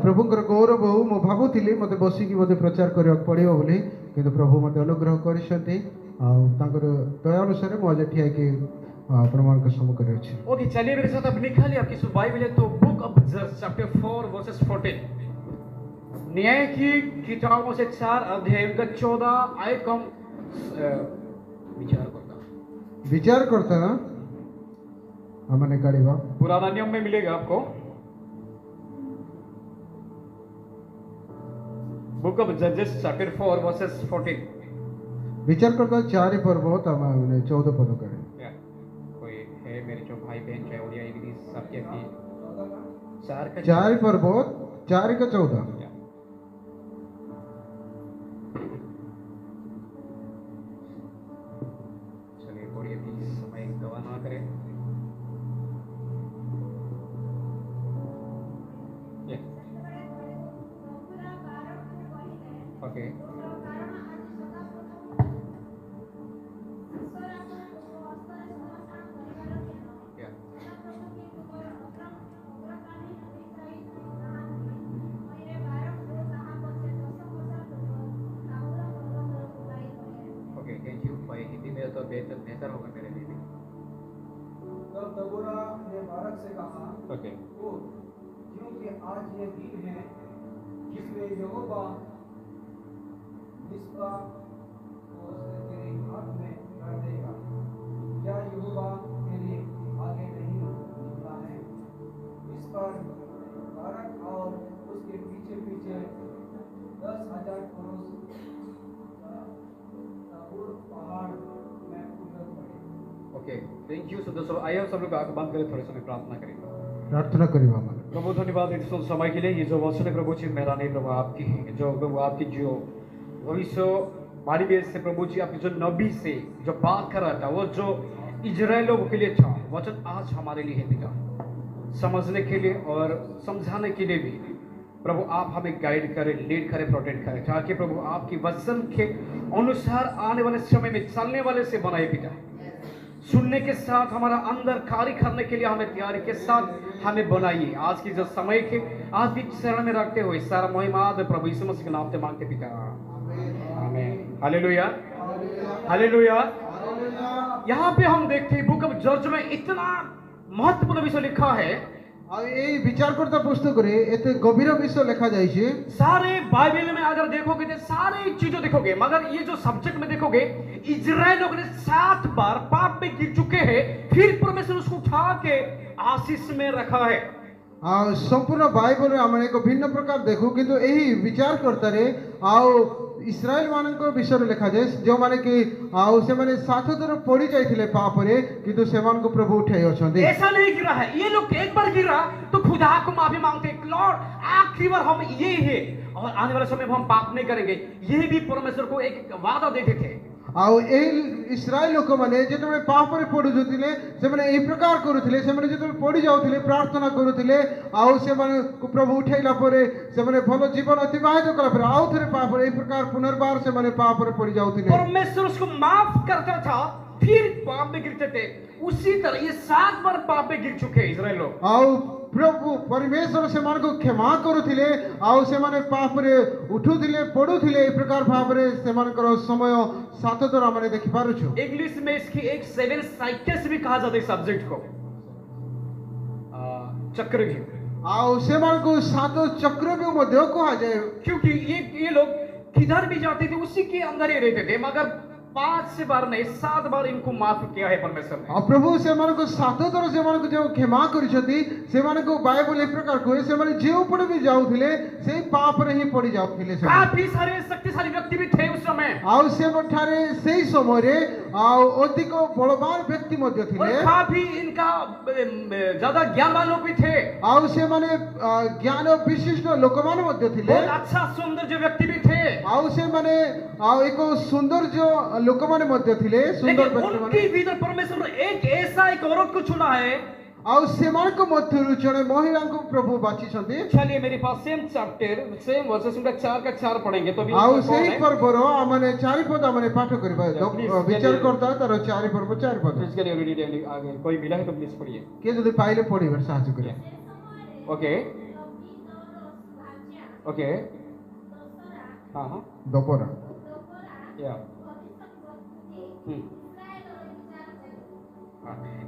प्रभुंकर गौरव मु भावुली मते बसिकी मते प्रचार करने पड़ो बोली किंतु प्रभु मते अनुग्रह करछंती दया अनुसार मु आज ठिया कि प्रमाण के सम्मुख रे अछि। ओके, चलिए मेरे साथ अब निकाल लिया आपकी बाइबल है तो बुक ऑफ जज चैप्टर 4 वर्सेस 14। न्याय की किताबों से 4 अध्याय का 14 आयत को हम विचार करता ना हमने काढ़ीबा। पुराना नियम में मिलेगा आपको। बुक ऑफ जजेस चैप्टर 4 वर्सेस 14। विचार करता 4 पर्व हमने 14 पद करे। कोई है मेरे जो भाई बहन चाहे ओडिया इंग्लिश सबके अपनी 4 पर्व 4 का 14। चलिए बोलिए, प्लीज समय गवा ना करें। ओके, थैंक यू भाई। हिंदी में तो बेहतर होगा मेरे लिए भी। तब दबोरा ने बारक से कहा, ओके, क्योंकि आज ये दिन है जिसमें यहोवा मिस्पा को तेरे हाथ में कर देगा। क्या यहोवा तेरे आगे नहीं निकला है? इस पर बारक और उसके पीछे पीछे 10,000 पुरुष पहाड़ में उतर पड़े। Okay, thank you. सो दोस्तों आइए सब लोग आंख बंद करें, थोड़े समय प्रार्थना करें। प्रार्थना करी हमारे प्रभु धन्यवाद इस समय के लिए। ये जो वचन है प्रभु जी मेहरानी प्रभु आपकी है, जो प्रभु आपकी जो भविष्य बाणी से प्रभु जी आपकी जो नबी से जो बात कर रहा था वो जो इजराइल लोगों के लिए था, वचन आज हमारे लिए है पिता, समझने के लिए और समझाने के लिए भी प्रभु आप हमें गाइड करें, लीड करें, प्रोटेक्ट करें, ताकि प्रभु आपकी वचन के अनुसार आने वाले समय में चलने वाले से बनाए पिता। सुनने के साथ हमारा अंदर कार्य करने के लिए हमें तैयारी के साथ हमें बनाइए। आज की जो समय के आज भी शरण में रखते हुए सारा महिमा प्रभु यीशु मसीह के नाम से मांगते पिता, आमीन। Hallelujah, hallelujah. यहाँ पे हम देखते हैं बुक ऑफ जज में इतना महत्वपूर्ण विषय लिखा है। ये विचार करता पुस्तक रे एते गभीर विषय लिखा जाय छे। सारे बाइबल में अगर देखोगे तो सारे चीजों देखोगे, मगर ये जो सब्जेक्ट में देखोगे इजराइल लोग ने 7 बार पाप में गिर चुके हैं, फिर परमेश्वर उसको उठा के आशीष में रखा है। संपूर्ण बाइबल रे हमने एक भिन्न प्रकार देखो किंतु यही विचार करता रे इस्राएल मानक विषय लिखा जाए जो माने कि से माने 7 थर पड़ी जाइथिले पाप रे किंतु सेमान को प्रभु उठाई अछंती। ऐसा नहीं गिरा है, ये लोग एक बार गिरा तो खुदा को माफी मांगते, लॉर्ड आखिरी बार हम ये है और आने वाले समय में हम पाप नहीं करेंगे, ये भी परमेश्वर को एक वादा देते थे। इस्राएल लोक माने जेतबे पाप रे पड़ु जोतिले से माने ए प्रकार करूथिले, से माने जेतबे पड़ी जाउथिले प्रार्थना करूथिले से माने को प्रभु उठाइला परे से माने भलो जीवन अतिबाहित कला पर आउ थरे पाप रे ए प्रकार पुनर्बार से माने पाप रे पड़ी जाउथिले। परमेश्वर उसको माफ करता था, फिर पाप में गिरते थे। उसी तरह ये 7 बार पाप में गिर चुके इस्राएल लोग। प्रभु परमेश्वर से मान को क्षमा करूथिले से माने पाप रे उठुथिले पडुथिले ए प्रकार भाव रे से मान करो समय 7 द्वारा माने देखि पारु छु। इंग्लिश में इसकी एक 7 साइकिल्स भी कहा जाता है सब्जेक्ट को, चक्रव्यूह। से मान को 7 चक्रव्यूह मध्य कहा जाए, क्योंकि ये लोग किधर भी जाते थे उसी के अंदर ही रहते थे, मगर 5 बार नहीं 7 बार इनको माफ किया है परमेश्वर ने। प्रभु से मान को 7 थर से मान को जो क्षमा करिसथि से मान को बाइबल ए प्रकार को से मान जे ऊपर भी जाउथिले से पाप रे ही पड़ी जाउथिले। काफी सारे शक्तिशाली व्यक्ति भी थे उस समय, से मठारे सेही समय रे अधिक बलवान व्यक्ति मध्य थिले और काफी इनका ज्यादा ज्ञानवान लोग भी थे, से माने ज्ञान विशिष्ट लोकमान मध्य थिले, बहुत अच्छा सुंदर जो व्यक्ति भी थे, से माने एक सुंदर जो लोक माने मध्य थिले, सुंदर व्यक्ति माने। उनके भीतर परमेश्वर ने एक ऐसा एक औरत को चुना है से मान को मध्य जने महिला को प्रभु बाची छथि। चलिए मेरे पास सेम चैप्टर सेम वर्सेस 4 का 4 पढ़ेंगे तो सही पर्व माने 4 पद माने पाठ करबा विचार करता तार 4 पर्व 4 पद इसके लिए रीड आगे कोई मिला है तो प्लीज पढ़िए, के जदि पाइले पढिबर साहाय्य करे। ओके ओके हाँ हाँ दोपरा या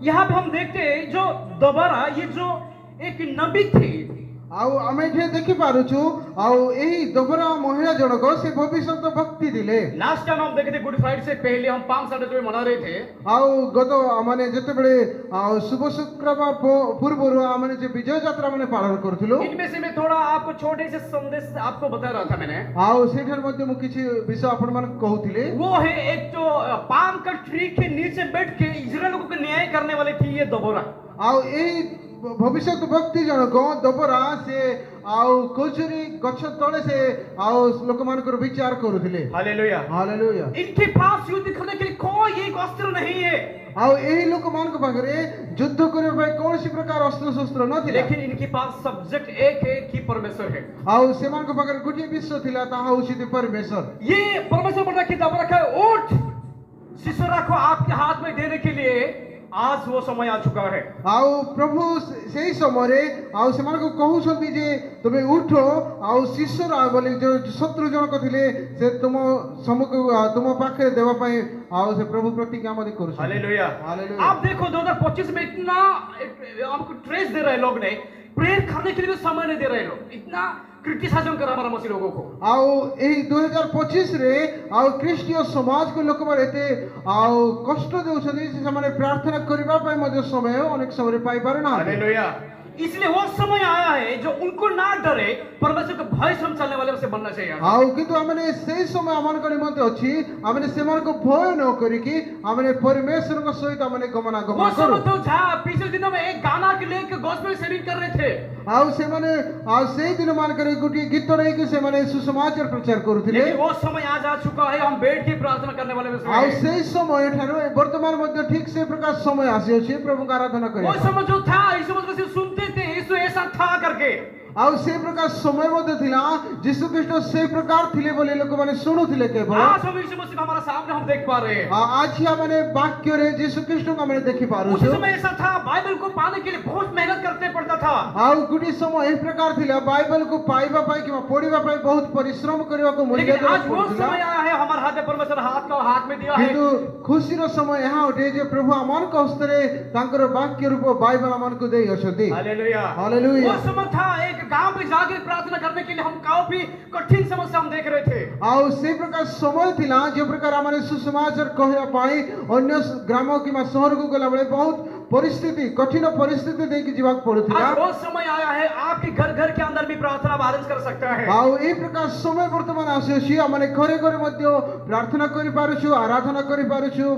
यहाँ पे हम देखते हैं जो दोबारा ये जो एक नबी थे आउ आमे एठे देखि पारुछु आउ एही दोबरा महिला जनक से भविष्यत भक्ति दिले। लास्ट टाइम हम देखे थे गुड फ्राइडे से पहले हम 5 सैटरडे मना रहे थे आउ गत माने जते बेले आउ शुभ शुक्रवार पूर्वरु आमे जे विजय यात्रा माने पालन करथिलु इनमें से मैं थोड़ा आपको छोटे से संदेश आपको बता रहा था मैंने आउ सेठर मध्ये मु किछि विषय आपण मान कहउथिले वो है एक तो पाम का ट्री के नीचे बैठ के इजराइल लोगों को न्याय करने वाले थी ये दोबारा आउ एही भविष्यत भक्ति जनक दोबरा से आउ कोचरी गछ तळे से आउ लोक मानकर विचार करूथिले। Hallelujah hallelujah. इनके पास युद्ध करने के लिए कोई एक अस्त्र नहीं है आउ एही लोक मान को पाखरे युद्ध करे भाई कोनसी प्रकार अस्त्र शस्त्र न थिले लेकिन इनके पास सब्जेक्ट एक है कि परमेश्वर है। आउ सेमान को पाखरे गुटी विश्व थिला ताहा उचित परमेश्वर ये परमेश्वर बोल रहा है कि दबरा का उठ सिसरा को आपके हाथ में देने के लिए आज वो समय आ चुका है। आउ प्रभु सेही समय आउ सेमान को कहउछंती जे तबे उठो आउ शिष्यरा बोली जो शत्रु जनक थिले से तुम सम्मुख तुम पाखे देवा पई आउ से प्रभु प्रतिज्ञा मध्ये करू। Hallelujah hallelujah. आप देखो 2025 में इतना आपको ट्रेस दे रहे लोग ने प्रेयर करने के लिए भी समय नहीं दे रहे लोग इतना क्रिटिसाइजम कर हमारा मसीह लोगों को आउ एही 2025 रे आउ ख्रीष्टीय समाज को लोक माने एते आउ कष्ट देउछथि से माने प्रार्थना करिबा पई मध्ये समय अनेक समय पाई पारे ना। हालेलुया इसलिए वो समय आया है जो उनको ना डरे परमेश्वर को भय से चलने वाले से बनना चाहिए। आउ किंतु हमने सही समय आमान को निमंत्रण अछि हमने सेमान को भय न करी कि हमने परमेश्वर को सहित हमने गमनागमन वो करू। समय तो जहाँ पिछले दिनों में एक गाना के लेके गॉस्पेल सेविंग कर रहे थे आउ से माने आउ सही दिन मान करे गुटी गीत रही कि से माने सुसमाचार प्रचार करूथिले लेकिन वो समय आज आ चुका है हम बैठ के प्रार्थना करने वाले में से आउ हैं। सही समय ठारो वर्तमान मध्ये ठीक से प्रकार समय आसी अछि प्रभु का आराधना करे। वो समय जो था इस समय से सुनते थे यीशु ऐसा था करके आउ से प्रकार समय मध्ये थिला यीशु ख्रीष्ट से प्रकार थिले बोले लोक माने सुनुथिले केवल आज हम यीशु मसीह को हमारे सामने हम देख पा रहे हैं। आज ही माने वाक्य रे यीशु ख्रीष्ट को माने देखि पारु उस समय ऐसा था बाइबल को पाने के लिए बहुत मेहनत करते पड़ता था आउ गुटी समय ए प्रकार थिला बाइबल को पाइबा पाई कि पढिबा पाई बहुत परिश्रम करबा को मूल्य लेकिन आज देबा वो पड़ुथिला। समय आया है हमारे हाथ में परमेश्वर हाथ का हाथ में दिया है किंतु खुशी रो समय यहाँ उठे जे प्रभु अमान को हस्तरे तांकर वाक्य रूप बाइबल अमान को देई अछथि। Hallelujah hallelujah. वो समय था एक गांव में जाके प्रार्थना करने के लिए हम काफी कठिन समस्या हम देख रहे थे आउ से प्रकार समय थिला जो प्रकार हमने सुसमाचार कहया पाई अन्य ग्राम कि शहर को गला बेले बहुत परिस्थिति कठिन परिस्थिति देखि जीवाक पड़ुथिला। आज वो समय आया है आपके घर घर के अंदर भी प्रार्थना अरेंज कर सकता है। आउ ए प्रकार समय वर्तमान आसी हमने घरे घरे मध्य प्रार्थना करि पारुछु आराधना करि पारुछु।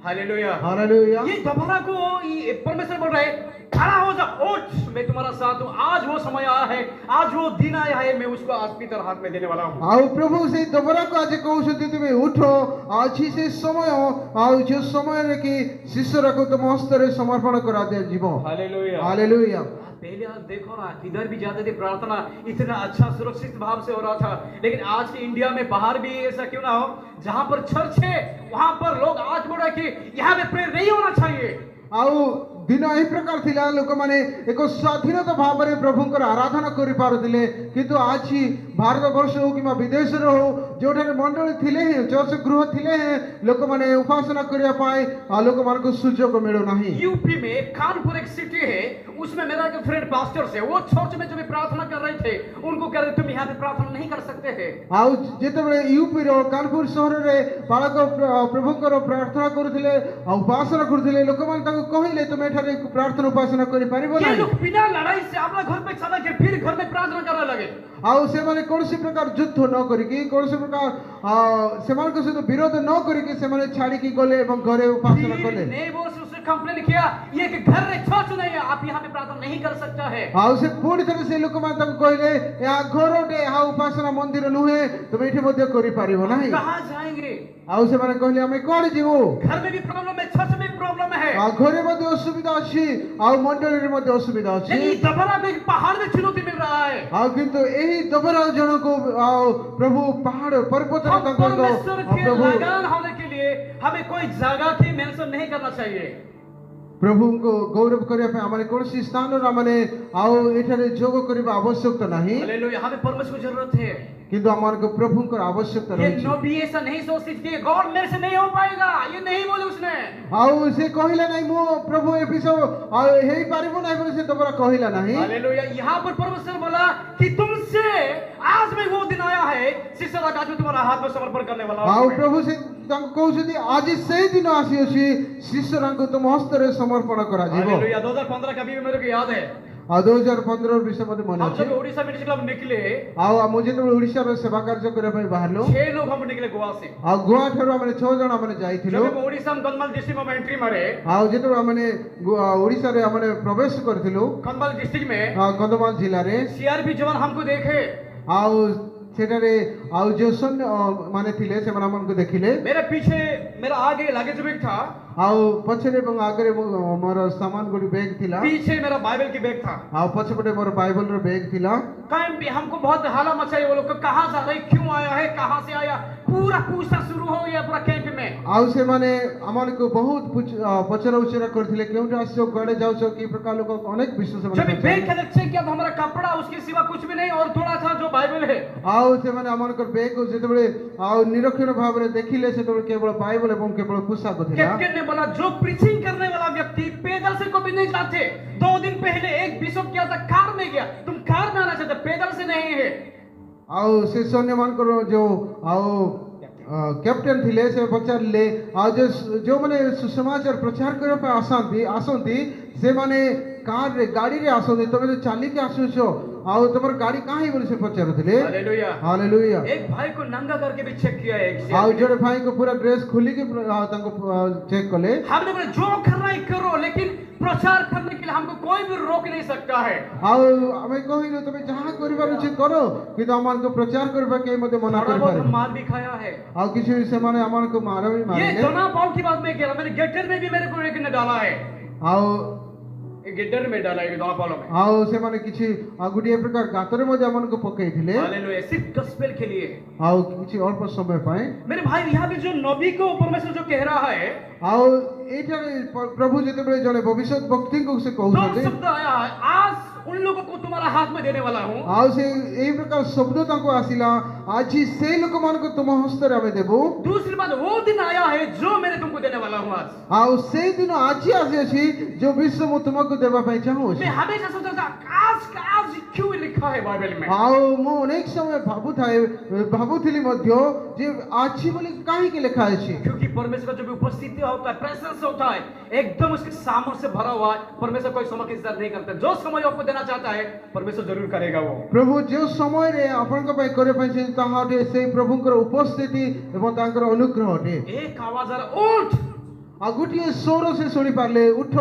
Hallelujah hallelujah. ये दोबारा को ये परमेश्वर बोल रहा है खड़ा हो जा उठ मैं तुम्हारा साथ हूँ आज वो समय आया है आज वो दिन आया है मैं उसको आज पीतर हाथ में देने वाला हूँ। आउ प्रभु से दोबारा को आज कहउछथि तुमे उठो अछि से समय आउ जो समय रे कि शिष्य को तुम हस्तरे समर्पण करा दे जीवो। Hallelujah hallelujah. पहले आज देखो ना किधर भी जाते थे प्रार्थना इतना अच्छा सुरक्षित भाव से हो रहा था लेकिन आज के इंडिया में बाहर भी ऐसा क्यों ना हो जहां पर चर्च है वहां पर लोग आज बोल रहे कि यहाँ पे प्रेयर नहीं होना चाहिए। आउ दिन एही प्रकार थिला लोक माने एक स्वाधीनता भाव रे प्रभुंकर आराधना करि पारुथिले किंतु आज भारत वर्ष हो किमा विदेश रो हो जोठारे मंडली थिले हे चर्च गृह थिले हे लोक माने उपासना करिया पाए लोक मान को सुजोग मिलो नाही। यूपी में कानपुर एक सिटी है उसमें मेरा एक फ्रेंड पास्टर से वो चर्च में जो भी प्रार्थना कर रहे थे उनको कह रहे तुम यहाँ पे प्रार्थना नहीं कर सकते थे। आउ जेतेबेले यूपी रो कानपुर शहर रे बालक प्रभुंकर प्रार्थना करुथिले उपासना करुथिले लोक मान ताको कहिले तुम एठारे प्रार्थना उपासना करि परिबो ये नाही। लोग बिना लड़ाई से अपना घर पे चला के फिर घर में प्रार्थना करने लगे। आउ से माने कोनसी प्रकार युद्ध न करिकि कोनसी प्रकार सेमान को सहित विरोध न करिकि से माने छाड़ी की गले एवं घरे उपासना कले। नेबर्स उससे कंप्लेन किया ये कि घर में चर्च नहीं है आप यहाँ पे प्रार्थना नहीं कर सकता है। आउ से पूरी तरह से लोक मान ताको कहले या घरोटे या उपासना मंदिर नुहे तुम एठी मध्ये करि पारिबो नाही। कहाँ जाएंगे आउ से माने कहले हमें कोड जीवो घर में भी प्रॉब्लम है चर्च में भी प्रॉब्लम है घरे मध्ये असुविधा अछि आउ मंडली रे मध्ये असुविधा अछि। लेकिन दोबारा में पहाड़ में चुनौती मिल रहा है। आउ किंतु एही दोबारा जन को आउ प्रभु पहाड़ पर्वत रे ताको परमेश्वर के प्रभु लगान होने के लिए हमें कोई जगह की मेंशन नहीं करना चाहिए। ପ୍ରଭୁଙ୍କୁ ଗୌରବ କରିବା ପାଇଁ ଆମେ କୌଣସି ସ୍ଥାନର ଆମେ ଆଉ ଏଠାରେ ଯୋଗ କରିବା ଆବଶ୍ୟକତା ନାହିଁ हालेलुया, हमें परमेश्वर को जरूरत है। କିନ୍ତୁ ଆମମାନଙ୍କୁ ପ୍ରଭୁଙ୍କର ଆବଶ୍ୟକତା ये ରହିଛି नबी ऐसा नहीं सोचती कि गॉड मेरे से नहीं हो पाएगा, ये नहीं बोले उसने। ଆଉ ସେ କହିଲା ନାହିଁ ମୁଁ ପ୍ରଭୁ ଏ ବିଷୟ ଆଉ ହେଇପାରିବ ନାହିଁ ବୋଲି ସେ ତମର କହିଲା ନାହିଁ हालेलुया, यहाँ पर परमेश्वर बोला कि तुमसे आज में वो दिन आया है, शिष्य आज में तुम्हारा हाथ में समर्पण करने वाला ଆଉ हूं। ପ୍ରଭୁ ସେ ତାଙ୍କୁ କହୁଛନ୍ତି ଆଜି ସେଇ ଦିନ ଆସିଅଛି ଶିଷ୍ୟରାଙ୍କୁ ତୁମ ହସ୍ତରେ ସମର୍ପଣ କରାଯିବ हालेलुया, 2015 का भी मेरे को याद है। ଆଉ 2015 ବିଷୟ ମୋତେ ମନେ हम ଅଛି जब उड़ीसा मिशन क्लब निकले, ଆଉ ମୁଁ ଯେତେବେଳେ ଓଡ଼ିଶାର ସେବା କାର୍ଯ୍ୟ କରିବା ପାଇଁ ବାହାରିଲୁ 6 लोग हम निकले गोवा से। ଆଉ ଗୋଆ ଠାରୁ ଆମେ 6 ଜଣ ଆମେ ଯାଇଥିଲୁ जब हम उड़ीसा में कंधमाल डिस्ट्रिक्ट में एंट्री मारे, ଆଉ ଯେତେବେଳେ ଆମେ ଓଡ଼ିଶାରେ ଆମେ ପ୍ରବେଶ କରିଥିଲୁ कंधमाल डिस्ट्रिक्ट में କନ୍ଧମାଳ ଜିଲ୍ଲାରେ सीआरपी जवान हमको देखे। ଆଉ ସେଠାରେ ଆଉ ଯୋଉ ସୈନ୍ୟ ମାନେ ଥିଲେ ସେମାନେ ଆମକୁ ଦେଖିଲେ मेरे पीछे मेरा आगे लगेज बैग था, ଆଉ ପଛରେ ଏବଂ ଆଗରେ ମୋର ସାମାନ ଗୋଟେ ବ୍ୟାଗ୍ ଥିଲା पीछे मेरा बाइबल की बैग था। ଆଉ ପଛପଟେ ମୋର ବାଇବଲର ବ୍ୟାଗ୍ ଥିଲା कहीं भी हमको बहुत हाला मचाई, वो लोग को कहाँ जा रहे, क्यों आया है, कहाँ से आया, पूरा पूछना शुरू हो गया पूरा कैंप में। ଆଉ ସେମାନେ ଆମମାନଙ୍କୁ ବହୁତ ପଚରା ଉଚରା କରିଥିଲେ କେଉଁଠି ଆସିଛ କୁଆଡେ ଯାଉଛ କି प्रकार लोग ଅନେକ ବିଷୟ जब ସେମାନେ बैग ପଚାରିଲେ। का चेक किया तो हमारा कपड़ा उसके सिवा कुछ भी नहीं, और थोड़ा था जो बाइबल है। ଆଉ ସେମାନେ ଆମଙ୍କର ବ୍ୟାଗ୍ ଯେତେବେଳେ ଆଉ ନିରକ୍ଷଣ ଭାବରେ ଦେଖିଲେ ସେତେବେଳେ କେବଳ ବାଇବଲ ଏବଂ କେବଳ ପୋଷାକ ଥିଲା कैप्टन ने बोला जो प्रीचिंग करने वाला व्यक्ति पैदल से कभी नहीं जाते। 2 दिन पहले एक बिशप क्या था, कार में गया, तुम कार में आना चाहते, पैदल से नहीं है। ଆଉ ସେ ସୈନ୍ୟମାନଙ୍କର ଯୋଉ ଆଉ କ୍ୟାପ୍ଟେନ୍ ଥିଲେ ସେ ପଚାରିଲେ ଆଉ ଯୋଉମାନେ ସୁସମାଚାର ପ୍ରଚାର କରିବା ପାଇଁ ଆସନ୍ତି ସେମାନେ କାରରେ ଗାଡ଼ିରେ ଆସନ୍ତି ତମେ ତ ଚାଲିକି ଆସୁଛ ଆଉ ତମର ଗାଡ଼ି କାହିଁ ବୋଲି ସେ ପଚାରୁଥିଲେ हालेलुया। ହାଲେଲୁୟା एक भाई को नंगा करके भी चेक किया है एक से। ଆଉ ଜଣେ ଭାଇଙ୍କ ପୁରା ଡ୍ରେସ୍ ଖୋଲିକି ତାଙ୍କୁ ଚେକ୍ କଲେ हमने बोला जो करना है करो, लेकिन प्रचार करने के लिए हमको कोई भी रोक नहीं सकता है। ଆଉ ଆମେ କହିଲୁ ତମେ ଯାହା କରିବାର ଅଛି କର କିନ୍ତୁ ଆମମାନଙ୍କୁ ପ୍ରଚାର କରିବା କେହି ମଧ୍ୟ ମନା थोड़ा बहुत କରିପାରିବେ हम मार भी खाया है। ଆଉ କିଛି ସେମାନେ ଆମମାନଙ୍କୁ ମାର ବି ये ମାରିଲେ दोना पाव की बात नहीं कह रहा, मैंने गेटर में भी मेरे को एक ने डाला है, ଆଉ गेटर में डाला है दोना पालों में। ଆଉ ସେମାନେ କିଛି ଗୋଟିଏ ପ୍ରକାର ଗାତରେ ମଧ୍ୟ ଆମମାନଙ୍କୁ ପକେଇଥିଲେ हालेलुया, सिर्फ गॉस्पेल के लिए। ଆଉ କିଛି ଅଳ୍ପ ସମୟ ପାଇଁ मेरे भाई यहाँ पे जो नबी को परमेश्वर जो कह रहा है, ଆଉ ଏଇଠାରେ ପ୍ରଭୁ ଯେତେବେଳେ ଜଣେ ଭବିଷ୍ୟତ ବକ୍ତିଙ୍କୁ ସେ दो କହୁଛନ୍ତି शब्द आया है, आज उन लोगों को तुम्हारा हाथ में देने वाला हूँ। ଆଉ ସେ ଏଇ ପ୍ରକାର ଶବ୍ଦ ତାଙ୍କୁ ଆସିଲା ଆଜି ସେଇ ଲୋକମାନଙ୍କୁ ତୁମ ହସ୍ତରେ ଆମେ ଦେବୁ दूसरी बात, वो दिन आया है जो मैंने तुमको देने वाला हूँ आज। ଆଉ ସେଇ ଦିନ ଆଜି ଆସିଅଛି ଯୋଉ ବିଷୟ ମୁଁ ତୁମକୁ ଦେବା ପାଇଁ ଚାହୁଁଛି मैं हमेशा सोचता था आज का आज क्यों लिखा है बाइबल में। ଆଉ ମୁଁ ଅନେକ ସମୟ ଭାବୁଥିଲି ମଧ୍ୟ ଯେ ଆଜି ବୋଲି କାହିଁକି ଲେଖା ଅଛି क्योंकि परमेश्वर का जो भी उपस्थिति होता है, प्रेजेंस होता है, एकदम उसके सामर्थ्य से भरा हुआ है। परमेश्वर कोई समय की इंतजार नहीं करता, जो समय आपको देना चाहता है परमेश्वर जरूर करेगा वो। ପ୍ରଭୁ ଯେଉଁ ସମୟରେ ଆପଣଙ୍କ ପାଇଁ କରିବା ପାଇଁ ଚାହିଁଛନ୍ତି ତାହା ଅଟେ ସେଇ ପ୍ରଭୁଙ୍କର ଉପସ୍ଥିତି ଏବଂ ତାଙ୍କର ଅନୁଗ୍ରହ ଅଟେ एक आवाज आ रहा, उठ। ଆଉ ଗୋଟିଏ ସ୍ୱର ସେ ଶୁଣିପାରିଲେ ଉଠ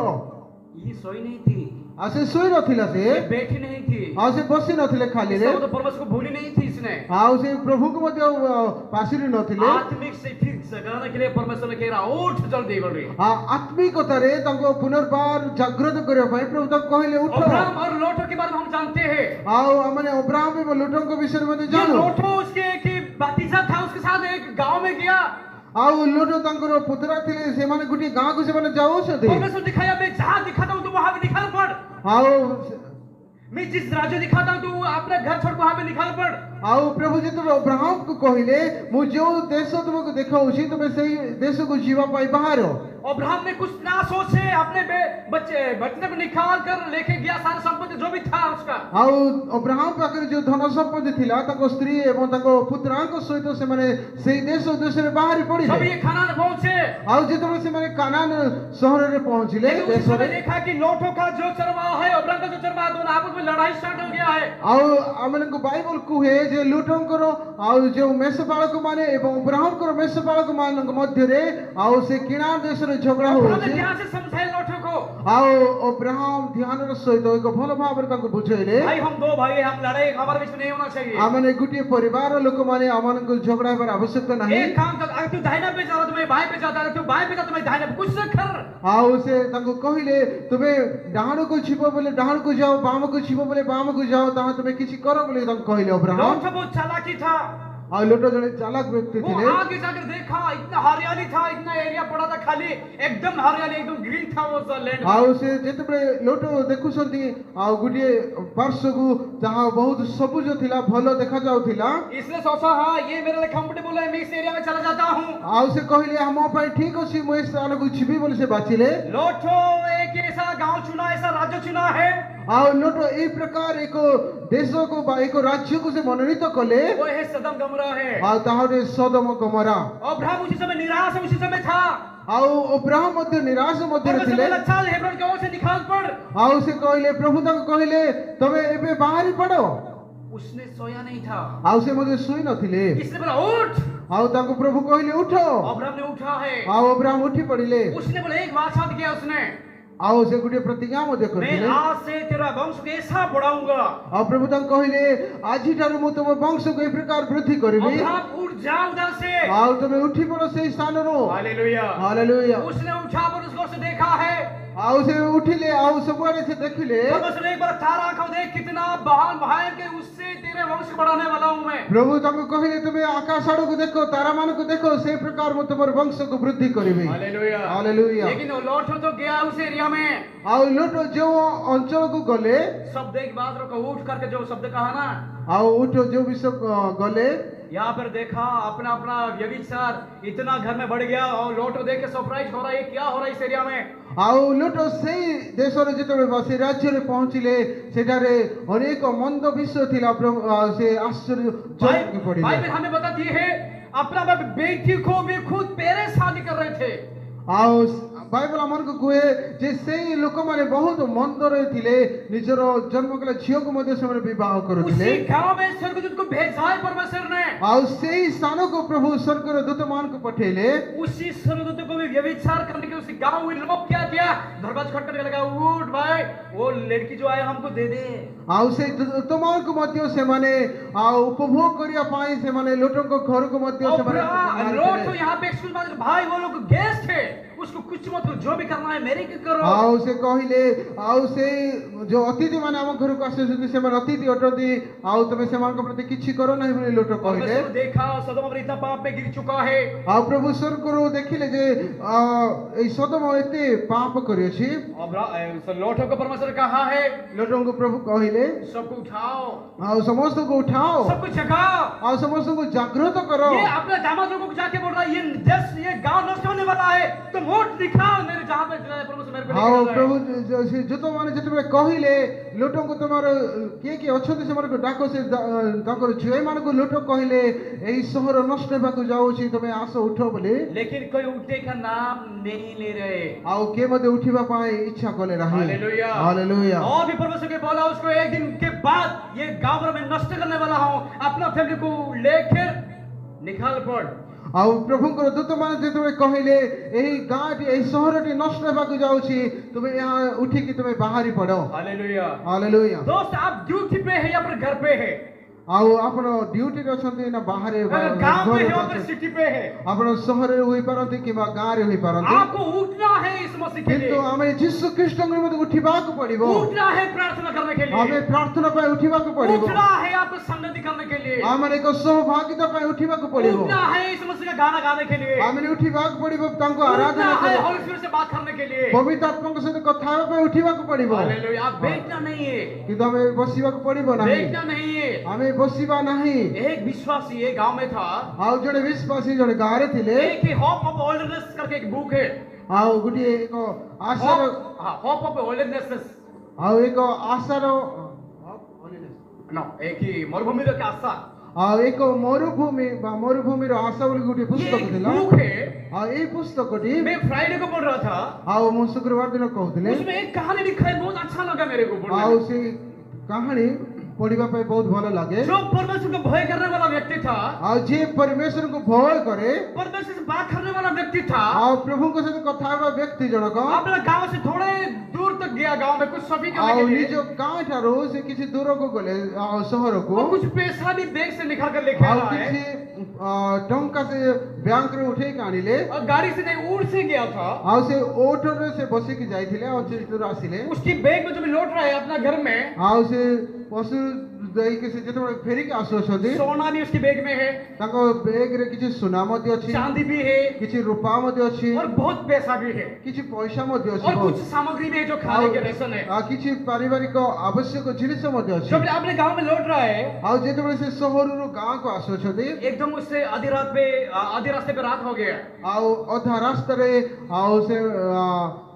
ये सोई नहीं थी, ଆଉ ସେ ଶୋଇ ନଥିଲା ସେ ये बैठी नहीं थी, ଆଉ ସେ ବସି ନଥିଲେ ଖାଲିରେ इसका मतलब परमेश्वर को भूली नहीं थी इसने। ଆଉ ସେ ପ୍ରଭୁଙ୍କୁ ମଧ୍ୟ ପାଶୁରି ନଥିଲେ आत्मिक से फिर जगाने के लिए परमेश्वर ने कह रहा, उठ जल्दी बोल रही। ଆତ୍ମିକତାରେ ତାଙ୍କୁ ପୁନର୍ବାର ଜାଗ୍ରତ କରିବା ପାଇଁ ପ୍ରଭୁ ତାଙ୍କୁ କହିଲେ ଉଠ अब्राहम और लोटो के बारे में हम जानते हैं। ଆଉ ଆମେ ଅବ୍ରାହମ ଏବଂ ଲୁଟଙ୍କ ବିଷୟରେ ମଧ୍ୟ ये ଜାଣୁ लोटो उसके एक भतीजा था, उसके साथ एक गांव में गया। ଆଉ ଲୁଟ ତାଙ୍କର ପୁତୁରା ଥିଲେ ସେମାନେ ଗୋଟିଏ ଗାଁକୁ ସେମାନେ ଯାଉଛନ୍ତି परमेश्वर दिखाया, मैं जहां दिखाता हूँ तू वहां भी निकाल पड़। ଆଉ मैं जिस राज्य दिखाता हूँ तू अपना घर छोड़ वहां पे निकाल पड़। ଆଉ प्रभु ଯେତେବେଳେ ଅବ୍ରାହମକୁ କହିଲେ ମୁଁ ଯେଉଁ ଦେଶ ତୁମକୁ ଦେଖାଉଛି ତୁମେ ସେଇ ଦେଶକୁ ଯିବା ପାଇଁ ବାହାର अब्राहम ने कुछ ना सोचे अपने बच्चे को निकाल कर लेके गया, सारा संपत्ति जो भी था उसका। ଆଉ ଅବ୍ରାହମ ପାଖରେ ଯେଉଁ ଧନ ସମ୍ପତ୍ତି ଥିଲା ତାଙ୍କ ସ୍ତ୍ରୀ ଏବଂ ତାଙ୍କ ପୁତ୍ରାଙ୍କ ସହିତ ସେମାନେ ସେଇ ଦେଶରେ ବାହାରି जब ପଡ଼ିଲେ ये खानान पहुंचे, ଆଉ ଯେତେବେଳେ ସେମାନେ କାନାନ ସହରରେ ପହଞ୍ଚିଲେ लेकिन उस ଦେଶରେ समय देखा कि लोटो का जो चरवाहा है, अब्राहम का जो चरवाहा, दोनों आपस में लड़ाई स्टार्ट हो गया है। ଆଉ ଆମମାନଙ୍କୁ ବାଇବଲ କୁହେ ଯେ ଲୁଟଙ୍କର ଆଉ ଯେଉଁ ମେଷପାଳକ ମାନେ ଏବଂ ଅବ୍ରାହମଙ୍କର ମେଷପାଳକ ମାନଙ୍କ ମଧ୍ୟରେ ଆଉ ସେ କିଣା ଦେଶରେ ଝଗଡ଼ା अब्राहम ने ହଉଛି ध्यान से समझाया लोटो को, ଆଉ ଅବ୍ରାହମ ଧ୍ୟାନର ସହିତ ଏକ ଭଲ ଭାବରେ ତାଙ୍କୁ ବୁଝେଇଲେ भाई हम दो भाई हैं, हम लड़ाई हमारे बीच में नहीं होना चाहिए। ଆମମାନେ ଗୋଟିଏ ପରିବାରର ଲୋକମାନେ ଆମମାନଙ୍କୁ ଝଗଡ଼ା ହେବାର ଆବଶ୍ୟକତା ନାହିଁ एक काम कर, अगर तू दाहिना पे जा रहा तो मैं बाएं पे जाता, अगर तू बाएं पे जा तो मैं दाहिना पे, कुछ न कर। ଆଉ ସେ ତାଙ୍କୁ କହିଲେ ତୁମେ ଡାହାଣକୁ ଯିବ ବୋଲେ ଡାହାଣକୁ ଯାଅ ବାମକୁ ଯିବ ବୋଲେ ବାମକୁ ଯାଅ ତାହା ତୁମେ କିଛି କର ବୋଲି ତାଙ୍କୁ କହିଲେ ଅବ୍ରାହମ लोटो बहुत चालाकी था। ଆଉ ଲୋଟ ଜଣେ ଚାଲାକ ବ୍ୟକ୍ତି वो ଥିଲେ। आगे जाकर देखा, इतना हरियाली था, इतना एरिया पड़ा था खाली, एकदम हरियाली, एकदम ग्रीन था वो लैंड। ଆଉ ସେ ଯେତେବେଳେ ଲୋଟ ଦେଖୁଛନ୍ତି ଆଉ ଗୋଟିଏ ପାର୍ଶ୍ୱକୁ ଯାହା ବହୁତ ସବୁଜ ଥିଲା, ଭଲ ଦେଖାଯାଉଥିଲା। इसने सोचा हाँ ये मेरे लिए कंफर्टेबल है, मैं इस एरिया में चला जाता हूँ। ଆଉ ସେ କହିଲେ ଆମ ପାଇଁ ଠିକ ଅଛି, ମୁଁ ଏ ସ୍ଥାନକୁ ଯିବି ବୋଲି ସେ ବାଛିଲେ। लोटो एक ऐसा गांव चुना, ऐसा राज्य चुना है, ଆଉ ଲୋଟ ଏଇ ପ୍ରକାର ଏକ ଦେଶକୁ ବା ଏକ ରାଜ୍ୟକୁ ସେ ମନୋନୀତ କଲେ। वो है सदम गमरा है। ଆଉ ତାହା ଗୋଟେ ସୋଦମ ଗମରା। अब्राहम उसी समय निराश है, उसी समय था। ଆଉ ଅବ୍ରାହମ ମଧ୍ୟ ନିରାଶ ମଧ୍ୟରେ परमेश्वर ଥିଲେ। बोला चल हेब्रोन की ओर से निकाल पड़। ଆଉ ସେ କହିଲେ, ପ୍ରଭୁ ତାଙ୍କୁ କହିଲେ ତମେ ଏବେ ବାହାରି ପଡ। उसने सोया नहीं था। ଆଉ ସେ ମଧ୍ୟ ଶୋଇ ନଥିଲେ। इसने बोला उठ। ଆଉ ତାଙ୍କୁ ପ୍ରଭୁ କହିଲେ ଉଠ। अब्राहम ने उठा है। ଆଉ ଅବ୍ରାହମ ଉଠି ପଡିଲେ। उसने बोला एक बात साथ किया उसने, ଆଉ ସେ ଗୋଟିଏ ପ୍ରତିଜ୍ଞା ମଧ୍ୟ मैं କରିଥିଲେ। आज से तेरा वंश को ऐसा बढ़ाऊंगा। ଆଉ ପ୍ରଭୁ ତାଙ୍କୁ କହିଲେ, ଆଜିଠାରୁ ମୁଁ ତମ ବଂଶକୁ ଏ ପ୍ରକାର ବୃଦ୍ଧି କରିବି। अब्राहम उठ जा उधर से। ଆଉ ତମେ ଉଠି ପଡ ସେଇ ସ୍ଥାନରୁ। हालेलुया। ହାଲେଲୁୟା। उसने उठा पर उसको से देखा है। ଆଉ ସେ ଉଠିଲେ, ଆଉ ସବୁଆଡେ ସେ ଦେଖିଲେ। परमेश्वर ने एक बार तारा को देख कितना महान भयंकर, उससे तेरे वंश को बढ़ाने वाला हूं मैं। ପ୍ରଭୁ ତାଙ୍କୁ କହିଲେ, ତୁମେ ଆକାଶ ଆଡକୁ ଦେଖ, ତାରାମାନଙ୍କୁ ଦେଖ, ସେଇ ପ୍ରକାର ମୁଁ ତମର ବଂଶକୁ ବୃଦ୍ଧି କରିବି। हालेलुया। ହାଲେଲୁୟା। लेकिन वो लौटो तो गया उस एरिया में। ଆଉ ଲୋଟ ଯେଉଁ ଅଞ୍ଚଳକୁ ଗଲେ, शब्द एक बात को उठ करके जो शब्द कहा ना, ଆଉ ଉଠ ଯେଉଁ ବିଷୟ ଗଲେ, यहाँ पर देखा अपना अपना व्यभिचार इतना घर में बढ़ गया और लोटो देख के सरप्राइज हो रहा है, ये क्या हो रहा है इस एरिया में। ଆଉ ଲୋଟ ସେଇ ଦେଶରେ ଯେତେବେଳେ ବା ସେ ରାଜ୍ୟରେ ପହଞ୍ଚିଲେ, ସେଠାରେ ଅନେକ ମନ୍ଦ ବିଷୟ ଥିଲା। ଆଉ ସେ ଆଶ୍ଚର୍ଯ୍ୟ ଚମକି ପଡିଲେ। बाइबल हमें बताती है अपना बेटी को भी खुद पेरे शादी कर रहे थे। ଆଉ ବାଇବଲ ଆମକୁ କୁହେ ଯେ ସେଇ ଲୋକମାନେ ବହୁତ ମନ୍ଦରେ ଥିଲେ, ନିଜର ଜନ୍ମ କଲା ଝିଅକୁ ମଧ୍ୟ ସେମାନେ ବିବାହ କରୁଥିଲେ। उसी गांव में स्वर्गदूत को भेजा है परमेश्वर ने। ଆଉ ସେଇ ସ୍ଥାନକୁ ପ୍ରଭୁ ସ୍ୱର୍ଗର ଦୂତମାନଙ୍କୁ ପଠେଇଲେ। उसी स्वर्गदूत को भी व्यभिचार करने के उसी गांव में लोग क्या किया, दरवाजा खटखट के लगा, उठ भाई वो लड़की जो आए हमको दे दे। ଆଉ ସେଇ ଦୂତମାନଙ୍କୁ ମଧ୍ୟ ସେମାନେ ଆଉ ଉପଭୋଗ କରିବା ପାଇଁ ସେମାନେ ଲୋଟଙ୍କ ଘରକୁ ମଧ୍ୟ ସେମାନେ लोटो यहाँ पे एक्सक्यूज मांग, भाई वो लोग गेस्ट है, उसको कुछ मत करो, जो भी करना है मेरे को करो। ଆଉ ସେ କହିଲେ, ଆଉ ସେଇ ଯୋଉ ଅତିଥି ମାନେ ଆମ ଘରକୁ ଆସୁଛନ୍ତି ସେମାନେ ଅତିଥି ଅଟନ୍ତି, ଆଉ ତମେ ସେମାନଙ୍କ ପ୍ରତି କିଛି କର ନାହିଁ ବୋଲି ଲୋଟ କହିଲେ। परमेश्वर देखा सदोम अब्राहम इतना पाप में गिर चुका है। ଆଉ ପ୍ରଭୁ ସ୍ୱର୍ଗରୁ ଦେଖିଲେ ଯେ ଏଇ ସୋଦମ ଏତେ ପାପ କରିଅଛି। लोटो को परमेश्वर कहा है ଲୋଟଙ୍କୁ ପ୍ରଭୁ କହିଲେ, सबको उठाओ, ଆଉ ସମସ୍ତଙ୍କୁ ଉଠାଅ, सबको जगाओ। ଆଉ ସମସ୍ତଙ୍କୁ ଜାଗ୍ରତ କର। ये अपने दामाद लोगों को जाके बोल रहा है ये देश ये गांव नष्ट होने वाला है, तुम वोट दिखाओ मेरे जहां पे परमेश्वर मेरे को ଆଉ लेके जा रहा ପ୍ରଭୁ है। ସେ ଜୋତମାନେ ଯେତେବେଳେ କହିଲେ ଲୋଟଙ୍କୁ ତମର କିଏ କିଏ ଅଛନ୍ତି ସେମାନଙ୍କୁ ଡାକ, ସେ ତାଙ୍କର ଝିଅମାନଙ୍କୁ ଲୋଟ କହିଲେ ଏଇ ସହର ନଷ୍ଟ ହେବାକୁ ଯାଉଛି, ତମେ ଆସ ଉଠ ବୋଲି। लेकिन कोई उठने का नाम नहीं ले रहे। ଆଉ କିଏ ମଧ୍ୟ ଉଠିବା ପାଇଁ ଇଚ୍ଛା କଲେ ନାହିଁ। हालेलुया। ହାଲେଲୁୟା। और भी परमेश्वर के बोला उसको एक दिन के बाद ये गांव में नष्ट करने वाला हूं, अपना फैमिली को लेकर निकाल पड़। ଆଉ ପ୍ରଭୁଙ୍କର ଦୂତମାନେ ଯେତେବେଳେ କହିଲେ ଏହି ଗାଁଟି ଏହି ସହରଟି ନଷ୍ଟ ହେବାକୁ ଯାଉଛି, ତୁମେ ଏହା ଉଠିକି ତୁମେ ବାହାରି ପଡ। हालेलुया। ହାଲେଲୁୟା। दोस्त आप ड्यूटी पे है या फिर घर पे है, ଆଉ ଆପଣ ଡ୍ୟୁଟିରେ ଅଛନ୍ତି ନା ବାହାରେ अगर गांव में है या फिर ଅଛନ୍ତି? सिटी पे है, ଆପଣ ସହରରେ ହୋଇପାରନ୍ତି କିମ୍ବା ଗାଁରେ ହୋଇପାରନ୍ତି, आपको उठना है इस मसीह के କିନ୍ତୁ लिए, ଆମେ ଯୀଶୁ ଖ୍ରୀଷ୍ଟଙ୍କ ନିମନ୍ତେ ଉଠିବାକୁ ପଡିବ। उठना है प्रार्थना करने के ଆମେ लिए, ପ୍ରାର୍ଥନା ପାଇଁ ଉଠିବାକୁ ପଡିବ। उठना है आपको संगति करने के लिए, ଆମେ ଏକ ସହଭାଗିତା ପାଇଁ ଉଠିବାକୁ ପଡିବ। उठना है इस मसीह का गाना गाने के लिए, ଆମେ ଉଠିବାକୁ ପଡିବ ତାଙ୍କୁ उठना ଆରାଧନା है କରିବା। होली स्पिरिट से बात करने के लिए। ପବିତ୍ର ଆତ୍ମାଙ୍କ ସହିତ କଥା ହେବା ପାଇଁ ଉଠିବାକୁ ପଡିବ। हालेलुया। आप बैठना नहीं है, କିନ୍ତୁ ଆମେ ବସିବାକୁ ପଡିବ ନାହିଁ। बैठना नहीं है। ଆମେ ବସିବା ନାହିଁ। एक विश्वासी एक गांव में था, ଆଉ ଜଣେ ବିଶ୍ୱାସୀ ଜଣେ ଗାଁରେ ଥିଲେ। एक ही होप ऑफ ओल्डरनेस करके एक बुक है। ଆଉ ଗୋଟିଏ ଏକ ଆଶାର होप ऑफ ओल्डरनेस, ଆଉ ଏକ ଆଶାର नो एक ही मरुभूमि का आशा, ଆଉ ଏକ ମରୁଭୂମି ବା ମରୁଭୂମିର ଆଶା ବୋଲି ଗୋଟିଏ ये ପୁସ୍ତକ एक ଥିଲା। बुक है। ଆଉ ଏଇ ପୁସ୍ତକଟି मैं फ्राइडे को पढ़ रहा था, ଆଉ ମୁଁ ଶୁକ୍ରବାର ଦିନ କହୁଥିଲି। उसमें एक कहानी लिखा है, बहुत अच्छा लगा मेरे को पढ़ने ଆଉ में। ସେ କାହାଣୀ ପଢିବା ପାଇଁ ବହୁତ ଭଲ ଲାଗେ। जो परमेश्वर को भय करने वाला व्यक्ति था, ଆଉ ଯିଏ ପରମେଶ୍ୱରଙ୍କୁ ଭୟ କରେ, परमेश्वर से बात करने वाला व्यक्ति था, ଆଉ ପ୍ରଭୁଙ୍କ ସହିତ କଥା ହେବା ବ୍ୟକ୍ତି ଜଣକ, अपना गांव से थोड़े दूर तक गया, गांव में कुछ शॉपिंग करने ଆଉ के लिए, ନିଜ ଗାଁ ଠାରୁ ସେ କିଛି ଦୂରକୁ ଗଲେ ଆଉ ସହରକୁ, और कुछ पैसा भी बैग से निकाल कर लेके ଆଉ आया है, କିଛି ଟଙ୍କା ସେ ବ୍ୟାଙ୍କରୁ ଉଠେଇକି ଆଣିଲେ। और गाड़ी से नहीं उड़ से गया था। ଆଉ ସେ ଓଟରେ ସେ ବସିକି ଯାଇଥିଲେ ଆଉ ସେଠୁ ଆସିଲେ। उसकी बैग में जो भी लौट रहा है अपना घर में, ଆଉ ସେ ପଶୁ ଦେଇକି ସେ ଯେତେବେଳେ ଫେରିକି ଆସୁଅଛନ୍ତି सोना भी उसके बैग में है, ତାଙ୍କ ବେଗରେ କିଛି ସୁନା ମଧ୍ୟ ଅଛି चांदी भी है କିଛି ରୂପା ମଧ୍ୟ ଅଛି और बहुत पैसा भी है କିଛି ପଇସା ମଧ୍ୟ ଅଛି और कुछ सामग्री भी है जो खाने के रेशन है। ଆଉ କିଛି ପାରିବାରିକ ଆବଶ୍ୟକ ଜିନିଷ ମଧ୍ୟ ଅଛି जब अपने गांव में लौट रहा है, ଆଉ ଯେତେବେଳେ ସେ ସହରରୁ ଗାଁକୁ ଆସୁଅଛନ୍ତି एकदम उससे आधी रास्ते पे रात हो गया। ଆଉ ଅଧା ରାସ୍ତାରେ ଆଉ ସେ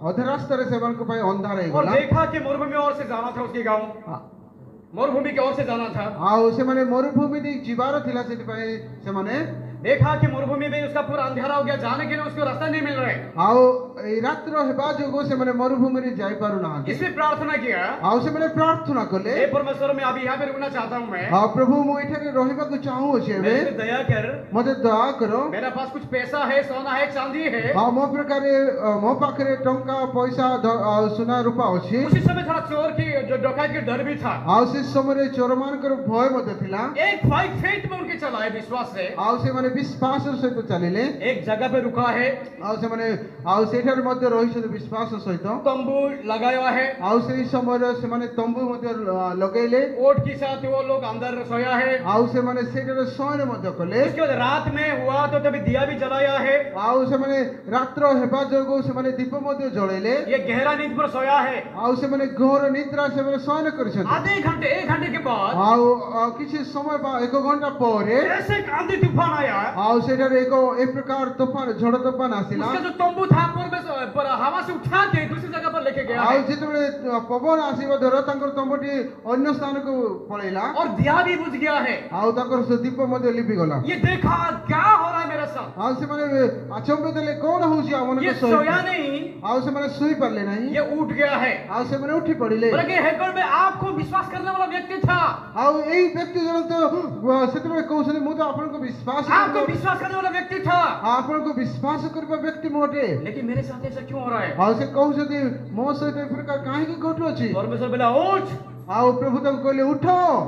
ଅଧା ରାସ୍ତାରେ ସେମାନଙ୍କ ପାଇଁ ଅନ୍ଧାର और ହେଇଗଲା देखा कि मरुभूमि और से जाना था उसके गांव, मरुभूमि की ओर से जाना था। ଆଉ ସେମାନେ ମରୁଭୂମି ଦେଇ ଯିବାର ଥିଲା ସେଥିପାଇଁ ସେମାନେ देखा कि मरुभूमि में उसका पूरा अंधेरा हो गया, जाने के लिए उसको रास्ता नहीं मिल रहा है। ଆଉ ଏଇ ରାତ୍ର ହେବା ଯୋଗୁଁ ସେମାନେ ମରୁଭୂମିରେ ଯାଇପାରୁନାହାନ୍ତି इसमें प्रार्थना किया, ଆଉ ସେମାନେ ପ୍ରାର୍ଥନା କଲେ हे परमेश्वर, मैं अभी यहाँ पे रुकना चाहता हूँ, मैं ଆଉ ପ୍ରଭୁ ମୁଁ ଏଠାରେ ରହିବାକୁ ଚାହୁଁଅଛି ଏବେ मेरे पे दया कर, ମତେ ଦୟା କର मेरा पास कुछ पैसा है, सोना है, चांदी है। ଆଉ ମୋ ପାଖରେ ଟଙ୍କା ପଇସା ଆଉ ସୁନା ରୂପା ଅଛି उसी समय थोड़ा चोर की जो डकैत की डर भी था। ଆଉ ସେ ସମୟରେ ଚୋରମାନଙ୍କର ଭୟ ମଧ୍ୟ ଥିଲା एक फेथ में उनके चला है, विश्वास से ଆଉ ସେମାନେ ବିଶ୍ୱାସର ସହିତ ଚାଲିଲେ एक जगह पे रुका है, ଆଉ ସେମାନେ ଆଉ ସେଠାରେ ମଧ୍ୟ ରହିଛନ୍ତି ବିଶ୍ୱାସ ସହିତ तंबू लगाया है, ଆଉ ସେଇ ସମୟରେ ସେମାନେ ତମ୍ବୁ ମଧ୍ୟ ଲଗେଇଲେ ओट के साथ वो लोग अंदर सोया है। ଆଉ ସେମାନେ ସେଠାରେ ଶୟନ ମଧ୍ୟ କଲେ उसके बाद रात में हुआ तो तभी दिया भी जलाया है। ଆଉ ସେମାନେ ରାତ୍ର ହେବା ଯୋଗୁଁ ସେମାନେ ଦୀପ ମଧ୍ୟ ଜଳେଇଲେ ये गहरा नींद पर सोया है। ଆଉ ସେମାନେ ଘୋର ନିଦ୍ରା ସେମାନେ ଶୟନ କରିଛନ୍ତି आधे घंटे, 1 घंटे के बाद ଆଉ କିଛି ସମୟ ବା 1 ଘଣ୍ଟା ପରେ ऐसे एक आंधी तूफान आया, ଆଉ ସେଠାରେ ଏକ ଏ ପ୍ରକାର ତୋଫାନ ଝଡ଼ ତୋଫାନ ଆସିଲା उसका जो तंबू था पर हवा से उठा के दूसरी जगह पर लेके गया ଆଉ है। ଯେତେବେଳେ ପବନ ଆସିବା ଦ୍ୱାରା ତାଙ୍କର ତମ୍ବୁଟି ଅନ୍ୟ ସ୍ଥାନକୁ ପଳେଇଲା और दिया भी बुझ गया है। ଆଉ ତାଙ୍କର ସେ ଦୀପ ମଧ୍ୟ ଲିଭିଗଲା ये देखा क्या हो रहा है मेरे साथ, ଆଉ ସେମାନେ ଆଚମ୍ବିତ ହେଲେ କଣ ହଉଛି ये ଆମମାନଙ୍କ सोया ସହିତ नहीं, ଆଉ ସେମାନେ ଶୋଇ ପାରିଲେ ନାହିଁ ये उठ गया है। ଆଉ ସେମାନେ ଉଠି ପଡ଼ିଲେ बोला कि हेकल में आपको विश्वास करने वाला व्यक्ति था, ଆଉ ଏଇ ବ୍ୟକ୍ତି ଜଣକ ତ ସେତେବେଳେ କହୁଛନ୍ତି ମୁଁ ତ ଆପଣଙ୍କୁ ବିଶ୍ୱାସ आपको विश्वास करने वाला व्यक्ति था, ଆପଣଙ୍କୁ ବିଶ୍ୱାସ କରିବା ବ୍ୟକ୍ତି ମୁଁ ଅଟେ लेकिन मेरे साथ ऐसा क्यों हो रहा है? ଆଉ ସେ କହୁଛନ୍ତି ମୋ ସହିତ ଏ ପ୍ରକାର କାହିଁକି ଘଟୁଅଛି परमेश्वर बोला उठ, ଆଉ ପ୍ରଭୁ ତାଙ୍କୁ କହିଲେ ଉଠ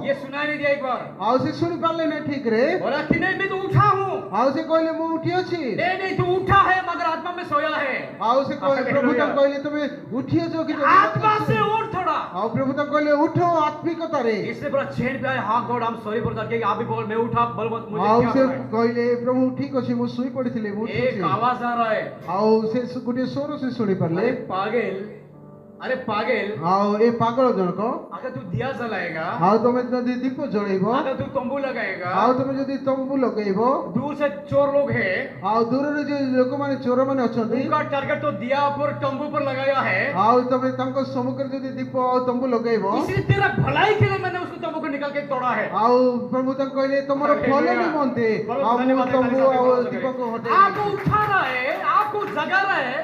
ये सुनाई नहीं दिया एक बार, ଆଉ ସେ ଶୁଣି ପାରିଲେ ନାହିଁ ଠିକ ରେ बोला कि नहीं मैं तो उठा हूँ, ଆଉ ସେ କହିଲେ ମୁଁ ଉଠି ଅଛି नहीं तू उठा है मगर आत्मा में सोया है। ଆଉ ସେ ପ୍ରଭୁ ତାଙ୍କୁ କହିଲେ ତମେ ଉଠିଅଛ କିନ୍ତୁ आत्मा से उठ थोड़ा। ଆଉ ପ୍ରଭୁ ତାଙ୍କୁ କହିଲେ ଉଠ ଆତ୍ମିକତାରେ इससे बड़ा चैन पे आए, हाँ God I am sorry for that, आप भी बोल मैं उठा, बोल मत मुझे ଆଉ क्या ସେ हो रहा है? କହିଲେ ପ୍ରଭୁ ଠିକ ଅଛି ମୁଁ ଶୋଇ ପଡିଥିଲି ମୁଁ एक आवाज आ रहा है, ଆଉ ସେ ଗୋଟିଏ ସ୍ୱର ସେ ଶୁଣି ପାରିଲେ अरे पागल, अरे पागल, ଆଉ ଏ ପାଗଳ ଜଣକ अगर तू दिया जलाएगा, ଆଉ ତମେ ଯଦି ଦୀପ ଜଳେଇବ अगर तू तंबू लगाएगा, ଆଉ ତମେ ଯଦି ତମ୍ବୁ ଲଗେଇବ दूर से चोर लोग हैं, ଆଉ ଦୂରରେ ଯୋଉ ଲୋକମାନେ ଚୋରମାନେ ଅଛନ୍ତି उनका टारगेट तो दिया पर तंबू पर लगाया है। ଆଉ ତମେ ତାଙ୍କ ସମ୍ମୁଖରେ ଯଦି ଦୀପ ଆଉ ତମ୍ବୁ ଲଗେଇବ इसलिए तेरा भलाई के लिए मैंने उसको तंबू को निकाल के तोड़ा है। ଆଉ ପ୍ରଭୁ ତାଙ୍କୁ କହିଲେ ତମର ଭଲ ନିମନ୍ତେ ଆଉ ମୁଁ ତମ୍ବୁ ଆଉ ଦୀପକୁ ହଟେଇ आपको उठा रहा है, आपको जगा रहा है,